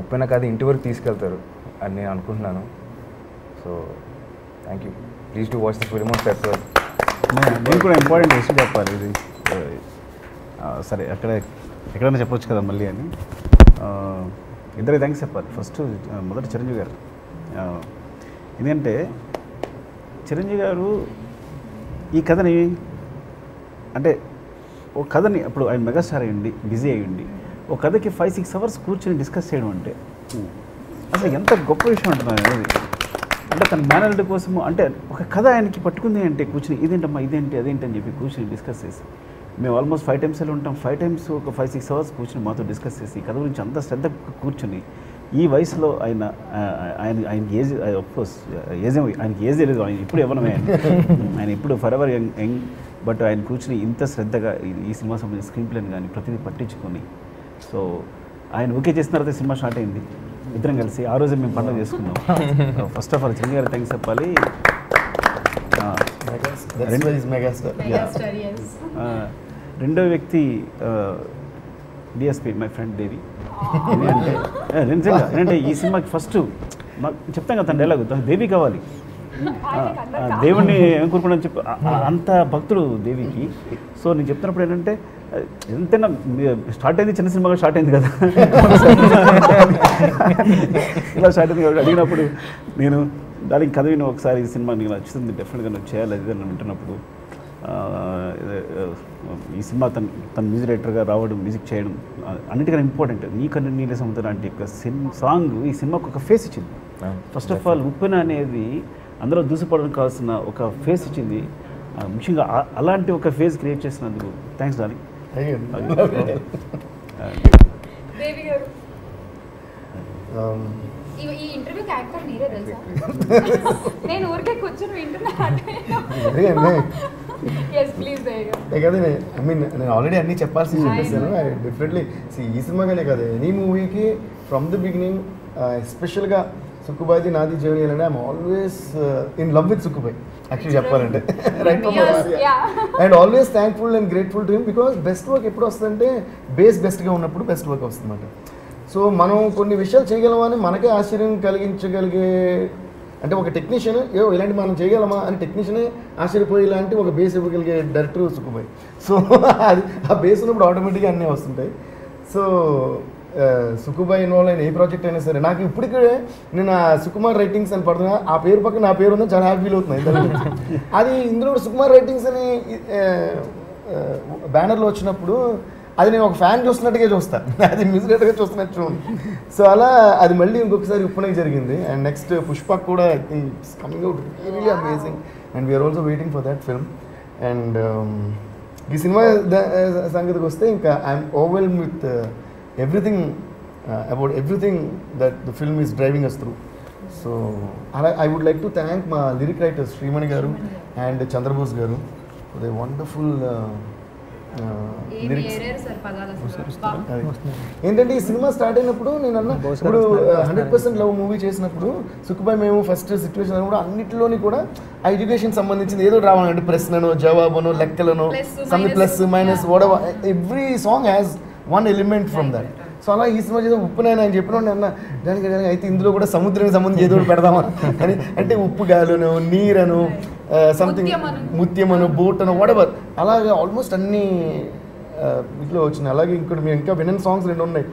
ఉప్పెన కథ ఇంటి వరకు తీసుకెళ్తారు అని నేను అనుకుంటున్నాను. So thank you. Please to watch the film on February. నేను కూడా ఇంపార్టెంట్ విషయం చెప్పాలి. ఇది సరే ఎక్కడైనా చెప్పొచ్చు కదా మళ్ళీ అని. ఇద్దరికి థ్యాంక్స్ చెప్పాలి. ఫస్ట్ మొదటి చిరంజీవి గారు. ఎందుకంటే చిరంజీవి గారు ఈ కథని అంటే ఒక కథని అప్పుడు ఆయన మెగాస్టార్ అయ్యండి, బిజీ అయ్యండి, ఒక కథకి 5-6 hours కూర్చొని డిస్కస్ చేయడం అంటే అసలు ఎంత గొప్ప విషయం అంటున్నాను అనేది. అంటే తన మేనరిటీ కోసము అంటే ఒక కథ ఆయనకి పట్టుకుంది అంటే కూర్చొని ఇదేంటమ్మా ఇదేంటి అదేంటి అని చెప్పి కూర్చొని డిస్కస్ చేసి, మేము ఆల్మోస్ట్ 5 times వెళ్ళి ఉంటాం. 5 times ఒక 5-6 hours కూర్చొని మాతో డిస్కస్ చేసి ఈ కథ గురించి అంత శ్రద్ధ కూర్చొని ఈ వయసులో ఆయనకి ఏజ్ అఫ్కోర్స్ ఆయనకి ఏజ్ లేదు, ఆయన ఇప్పుడు ఇవ్వడమే, ఆయన ఇప్పుడు ఫర్ ఎవర్ యంగ్. బట్ ఆయన కూర్చుని ఇంత శ్రద్ధగా ఈ సినిమా సంబంధించిన స్క్రీన్ ప్లేని కానీ ప్రతిదీ పట్టించుకొని, సో ఆయన ఓకే చేసిన తర్వాత సినిమా స్టార్ట్ అయింది. ఇద్దరం కలిసి ఆ రోజు మేము పండుగ చేసుకున్నాం. ఫస్ట్ ఆఫ్ ఆల్ చిరంజీవి గారు థ్యాంక్స్ చెప్పాలి. రెండో వ్యక్తి డిఎస్పి మై ఫ్రెండ్ దేవి. ఎందుకంటే ఈ సినిమాకి ఫస్ట్ చెప్తాం కదా తన డైలాగ్, తన దేవి కావాలి, దేవుణ్ణి ఏం కోరుకున్నాను చెప్పి అంత భక్తుడు దేవికి. సో నేను చెప్తున్నప్పుడు ఏంటంటే ఎంతైనా స్టార్ట్ అయింది చిన్న సినిమాగా స్టార్ట్ అయింది కదా, ఇలా స్టార్ట్ అయింది కాబట్టి అడిగినప్పుడు నేను దానికి కథ విని ఒకసారి ఈ సినిమా నీకు నచ్చుతుంది డెఫినెట్గా నువ్వు చేయాలి అది అని వింటున్నప్పుడు ఈ సినిమా తన మ్యూజిక్ డైరెక్టర్గా రావడం, మ్యూజిక్ చేయడం అన్నిటికన్నా ఇంపార్టెంట్. నీ కన్ను నీళ్ళ సముద్రం లాంటి ఒక సాంగ్ ఈ సినిమాకు ఒక ఫేస్ ఇచ్చింది. ఫస్ట్ ఆఫ్ ఆల్ ఉప్పెన అనేది అందులో దూసిపోవడం కావాల్సిన ఒక ఫేస్ ఇచ్చింది. ముఖ్యంగా అలాంటి ఒక ఫేస్ క్రియేట్ చేసినందుకు థ్యాంక్స్ డార్లింగ్. ఈ ఇంటర్వ్యూకి యాక్టర్ మీరే తెలుసా? నేను ఊరికే కూర్చొని వింటున్నా. నేను ఆల్రెడీ అన్నీ చెప్పాల్సి చెప్పేసాను. డెఫినెట్లీ ఈ సినిమాగానే కదా ఎనీ మూవీకి ఫ్రమ్ ద బిగినింగ్ ఎస్పెషల్గా సుక్కుబాయిది నాది జర్నీ అంటే I'm always in love with Sukkubhai actually చెప్పాలంటే. Right and always thankful and grateful to him because best work ఎప్పుడు వస్తుందంటే బెస్ట్గా ఉన్నప్పుడు బెస్ట్ వర్క్ వస్తుందన్నమాట. సో మనం కొన్ని విషయాలు చేయగలమని మనకే ఆశ్చర్యం కలిగించగలిగే అంటే ఒక టెక్నీషియన్ ఇలాంటి మనం చేయగలమా అని టెక్నీషియనే ఆశ్చర్యపోయి ఇలాంటి ఒక బేస్ ఇవ్వగలిగే డైరెక్టర్ సుక్కుబాయ్. సో అది ఆ బేస్ ఉన్నప్పుడు ఆటోమేటిక్గా అన్నీ వస్తుంటాయి. సో సుక్కుబాయ్ ఇన్వాల్వ్ అయిన ఏ ప్రాజెక్ట్ అయినా సరే నాకు ఇప్పటికే నేను ఆ సుకుమార్ రైటింగ్స్ అని పడుతున్నా, ఆ పేరు పక్కన నా పేరు ఉందని చాలా హ్యాపీ ఫీల్ అవుతున్నాయి. అది ఇందులో సుకుమార్ రైటింగ్స్ అని బ్యానర్లో వచ్చినప్పుడు అది నేను ఒక ఫ్యాన్ చూస్తున్నట్టుగా చూస్తాను, అది మ్యూజిక్ డైరెక్టర్గా చూస్తున్నట్టు చూడండి. సో అలా అది మళ్ళీ ఇంకొకసారి ఉప్పునకి జరిగింది. అండ్ నెక్స్ట్ పుష్పక్ కూడా I think it's coming out really amazing and we're also waiting for that film. And ఈ సినిమా సంగతికి వస్తే ఇంకా I'm overwhelm with everything about everything that the film is driving us through. So I would like to thank my lyric writers Srimani garu and Chandrabose garu for the wonderful lyrics. ఏంటంటే ఈ సినిమా స్టార్ట్ అయినప్పుడు నేను అన్న ఇప్పుడు 100% లవ్ మూవీ చేసినప్పుడు సుక్కుబాయ్ మేము ఫస్ట్ సిచ్యువేషన్ కూడా అన్నింటిలోని కూడా ఆ ఎడ్యుకేషన్ సంబంధించింది ఏదో రావాలంటే ప్రశ్నను జవాబును లెక్కలను sum plus minus what every song has one element from that. So అలా ఈ సినిమా చేసి ఉప్పునైనా ఆయన చెప్పిన అన్న దానికి అయితే ఇందులో కూడా సముద్రానికి సంబంధించి ఏదో పెడదామా అని, అంటే ఉప్పు గాలును నీరను సంథింగ్ ముత్యమను బోట్ అను వాటెవర్ అలాగే ఆల్మోస్ట్ అన్ని ఇట్లా వచ్చినాయి. అలాగే ఇంకోటి మేము ఇంకా వినని సాంగ్స్ 2 ఉన్నాయి.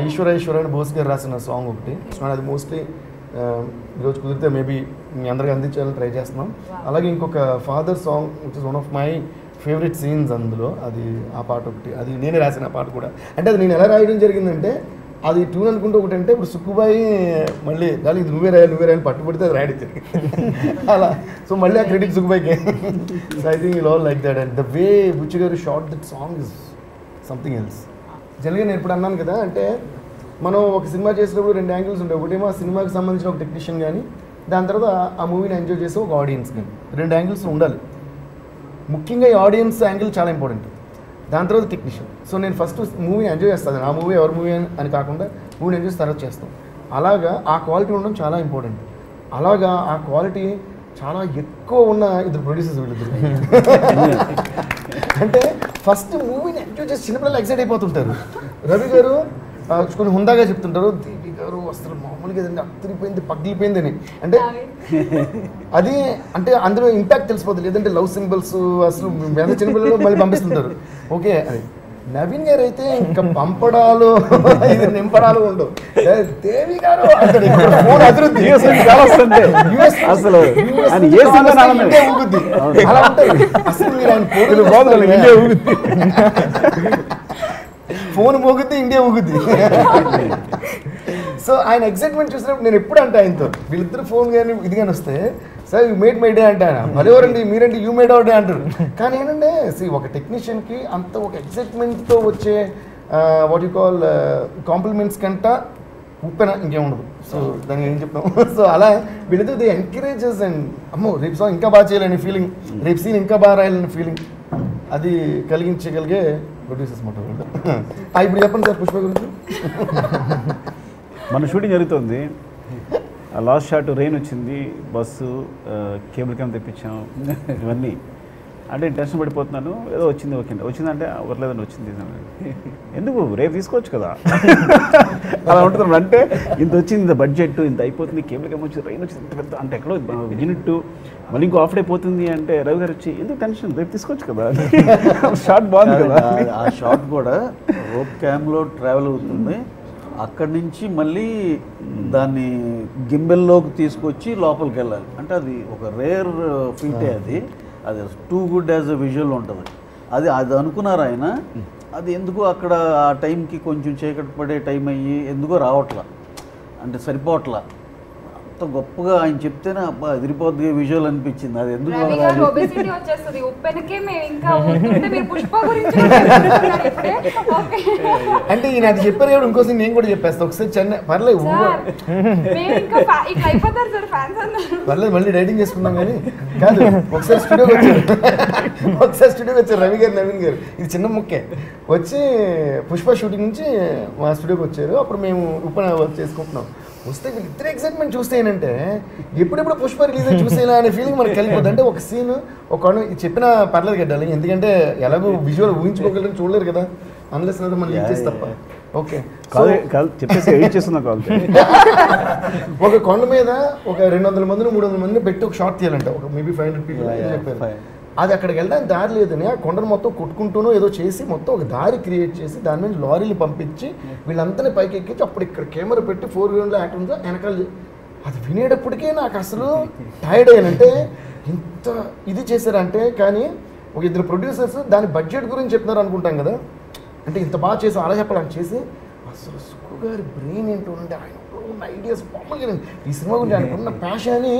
ఈశ్వర అని బోస్ గారు రాసిన సాంగ్ ఒకటి, అది మోస్ట్లీ ఈరోజు కుదిరితే మేబీ మీ అందరికీ అందించాలని ట్రై చేస్తున్నాం. అలాగే ఇంకొక father song which is one of my favourite scenes అందులో, అది ఆ పాట ఒకటి, అది నేనే రాసిన పాట కూడా. అంటే అది నేను ఎలా రాయడం జరిగిందంటే అది ట్యూన్ అనుకుంటే ఒకటి అంటే ఇప్పుడు సుక్కుబాయి మళ్ళీ దాని ఇది నువ్వే రాయని పట్టుబడితే అది రాయడిచ్చారు అలా. సో మళ్ళీ ఆ క్రెడిట్ సుక్కుబాయికి. So I think all like that and the way Buchi గారు shot that song is something else. జనరల్గా నేను ఇప్పుడు అన్నాను కదా, అంటే మనం ఒక సినిమా చేసినప్పుడు 2 యాంగిల్స్ ఉంటాయి. ఒకటేమో ఆ సినిమాకి సంబంధించిన ఒక టెక్నీషియన్ కానీ, దాని తర్వాత ఆ మూవీని ఎంజాయ్ చేసే ఒక ఆడియన్స్ కానీ, 2 యాంగిల్స్ ఉండాలి. ముఖ్యంగా ఈ ఆడియన్స్ యాంగిల్ చాలా ఇంపార్టెంట్, దాని తర్వాత టెక్నీషియన్. సో నేను ఫస్ట్ మూవీని ఎంజాయ్ చేస్తాను, ఆ మూవీ ఎవరి మూవీ అని కాకుండా మూవీని ఎంజాయ్ తర్వాత చేస్తాం. అలాగా ఆ క్వాలిటీ ఉండడం చాలా ఇంపార్టెంట్. అలాగా ఆ క్వాలిటీ చాలా ఎక్కువ ఉన్న ఇద్దరు ప్రొడ్యూసర్స్ వీళ్ళిద్దరు. అంటే ఫస్ట్ మూవీని ఎంజాయ్ చేసి చిన్నపిల్లలు ఎక్సైట్ అయిపోతుంటారు. రవి గారు కొన్ని హుందాగా చెప్తుంటారు, దేవి గారు అసలు మామూలుగా ఏదంటే అత్తరిపోయింది పగిలిపోయింది అని. అంటే అది అంటే అందులో ఇంపాక్ట్ తెలిసిపోతుంది. లేదంటే లవ్ సింబల్స్ అసలు ఎంత చిన్నపిల్లలు మళ్ళీ పంపిస్తుంటారు. ఓకే, అది నవీన్ గారు అయితే ఇంకా పంపడాలు ఇది నింపడాలు ఉండవు. దేవి గారు ఫోన్ అభివృద్ధి అసలు ఊగుద్ది అలా ఉంటుంది. అసలు మీరు ఆయన ఫోన్ మోగుద్ది, ఇండియా ఊగుద్ది. సో ఆయన ఎక్సైట్మెంట్ చూసినప్పుడు నేను ఎప్పుడు అంటే ఆయనతో వీళ్ళిద్దరు ఫోన్ కానీ ఇది కానీ వస్తే, sir you made my day అంటే ఆయన మరెవరండి మీరండి యూ మేడ్ అవర్ డే అంటారు. కానీ ఏంటంటే ఒక టెక్నీషియన్కి అంత ఒక ఎక్సైట్మెంట్తో వచ్చే వాట్ యూ కాల్ కాంప్లిమెంట్స్ కంట ఉప్పెన ఇంకేముండదు. సో దానికి ఏం చెప్తాం. సో అలా వీళ్ళతో దే ఎంకరేజెస్ అండ్ అమ్మో రేపు సాంగ్ ఇంకా బాగా చేయాలని ఫీలింగ్, రేపు సీన్ ఇంకా బాగా రాయాలని ఫీలింగ్ అది కలిగించగలిగే ప్రొడ్యూసర్స్ మాట. ఇప్పుడు చెప్పండి సార్ పుష్ప గురించి. మన షూటింగ్ జరుగుతుంది, లాస్ట్ షాట్ రెయిన్ వచ్చింది, బస్సు కేబుల్ క్యామ్ తెప్పించాం, ఇవన్నీ అంటే టెన్షన్ పడిపోతున్నాను. ఏదో వచ్చింది, ఓకే వచ్చిందంటే వర్లేదని వచ్చింది, ఎందుకు రేపు తీసుకోవచ్చు కదా అలా ఉంటున్నాం. అంటే ఇంత వచ్చింది, ఇంత బడ్జెట్ ఇంత అయిపోతుంది, కేబుల్ క్యామ్ వచ్చింది, రెయిన్ వచ్చింది, ఇంత పెద్ద అంటే ఎక్కడో యూనిట్ మళ్ళీ ఇంకో హాఫ్ డే పోతుంది అంటే రవి గారు వచ్చి ఎందుకు టెన్షన్ రేపు తీసుకోవచ్చు కదా. షాట్ బాగుంది కదా. ఆ షాట్ కూడా రోప్ క్యామ్లో ట్రావెల్ అవుతుంది, అక్కడి నుంచి మళ్ళీ దాన్ని గింబెల్లోకి తీసుకొచ్చి లోపలికి వెళ్ళాలి. అంటే అది ఒక రేర్ ఫీటే, అది too good as a visual ఉంటుంది. అది అనుకున్నారు ఆయన, అది ఎందుకో అక్కడ ఆ టైంకి కొంచెం చీకటి పడే టైం అయ్యి ఎందుకో రావట్లా, అంటే సరిపోవట్లా. అంత గొప్పగా ఆయన చెప్తేనే అబ్బా ఎదిరిపోద్ది విజువల్ అనిపించింది. అది ఎందుకు అంటే ఈయన అది చెప్పారు కాబట్టి ఇంకోసారి నేను కూడా చెప్పేస్తాను. ఒకసారి చెన్నై పర్లేదు పర్లేదు మళ్ళీ డైటింగ్ చేసుకుందాం కానీ కాదు. ఒకసారి స్టూడియోకి వచ్చారు రవి గారు నవీన్ గారు, ఇది చిన్న ముక్కే వచ్చి పుష్ప షూటింగ్ నుంచి మా స్టూడియోకి వచ్చారు. అప్పుడు మేము ఉప్పన వర్క్ చేసుకుంటున్నాం. వస్తే వీళ్ళిద్దరు ఎక్సైట్మెంట్ చూస్తే ఏంటంటే ఎప్పుడెప్పుడు పుష్ప రిలీజ్ అయ్యి చూసేలా అనే ఫీలింగ్ మనకు కలిగిపోతుంది. అంటే ఒక సీన్ ఒక చెప్పిన పర్లేదు కట్టాలి, ఎందుకంటే ఎలాగో విజువల్ ఊహించుకోగలని చూడలేరు కదా అన్లెస్ మనం లీక్ చేసి తప్ప. ఓకే ఒక కొండ మీద ఒక 200 మందిని 300 మందిని పెట్టి ఒక షాట్ తీయాలంట, ఒక మేబీ 500 పీపుల్ చెప్పారు. అది అక్కడికి వెళ్ళడానికి దారి లేదని ఆ కొండను మొత్తం కొట్టుకుంటూనో ఏదో చేసి మొత్తం ఒక దారి క్రియేట్ చేసి దాని నుంచి లారీలు పంపించి వీళ్ళంతా పైకి ఎక్కించి అప్పుడు ఇక్కడ కెమెరా పెట్టి 4 గ్రౌండ్లో యాక్ట్ ఉందో వెనకాల. అది వినేటప్పటికే నాకు అసలు టైర్డ్ అయ్యానంటే ఇంత ఇది చేశారంటే. కానీ ఒక ఇద్దరు ప్రొడ్యూసర్స్ దాని బడ్జెట్ గురించి చెప్తున్నారు అనుకుంటాం కదా, అంటే ఇంత బాగా చేసి అలా చెప్పాలని చేసి అసలు సుక్కు గారి బ్రెయిన్ ఏంటో అంటే ఆయన ఉన్న ఐడియాస్ మామూలుగా ఈ సినిమా గురించి ఆయనకున్న ప్యాషన్ అని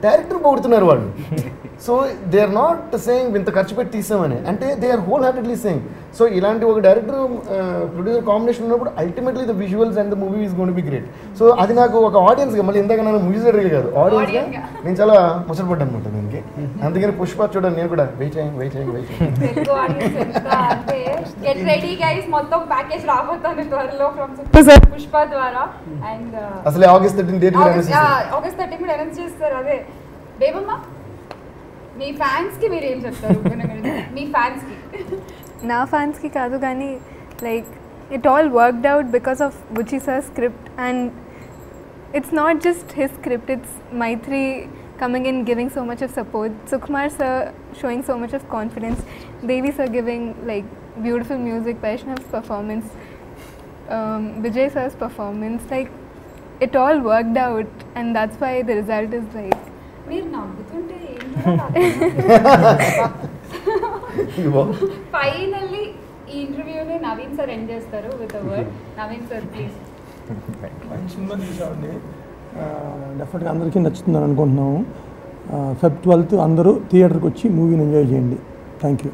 డైరెక్టర్ పొగుడుతున్నారు వాళ్ళు. So they are not saying ఇంత ఖర్చు పెట్టి తీసామని, అంటే they are whole heartedly saying. So ఇలాంటి ఒక డైరెక్టర్ ప్రొడ్యూసర్ కాంబినేషన్ ఉన్నప్పుడు ultimately the visuals and the movie is gonna be great. So అది నాకు ఒక ఆడియన్స్గా మళ్ళీ ఇందాక నన్ను మూవీస్ అడిగే కాదు ఆడియన్స్గా నేను చాలా ముచ్చటపడ్డాను అనమాట దీనికి. అందుకని పుష్ప చూడండి నేను కూడా వెయిట్ చేయండి. అసలే ఆగస్ట్ 13 డేట్ అనౌన్స్ చేస్తారు. అదే బేబమ్మ మీ ఫ్యాన్స్కి మీరు ఏం చెప్తారు? మీ ఫ్యాన్స్కి నా ఫ్యాన్స్కి కాదు కానీ like it all worked out because of Buchi sir script. And it's not just his script, it's Mythri coming in, giving so much of support, Sukumar sir showing so much of confidence, Devi sir giving like beautiful music, Vaishnav's performance, Vijay sir's performance, like it all worked out and that's why the result is like మీరు నవ్వుతుంటే ఫైనల్లీ ఈ ఇంటర్వ్యూని నవీన్ సార్ ఎండ్ చేస్తారు with a word. Naveen sir please. మంచి సినిమా తీసామండి, డెఫినెట్గా అందరికీ నచ్చుతుందని అనుకుంటున్నాము. Feb 12th అందరూ థియేటర్కి వచ్చి మూవీని ఎంజాయ్ చేయండి. Thank you.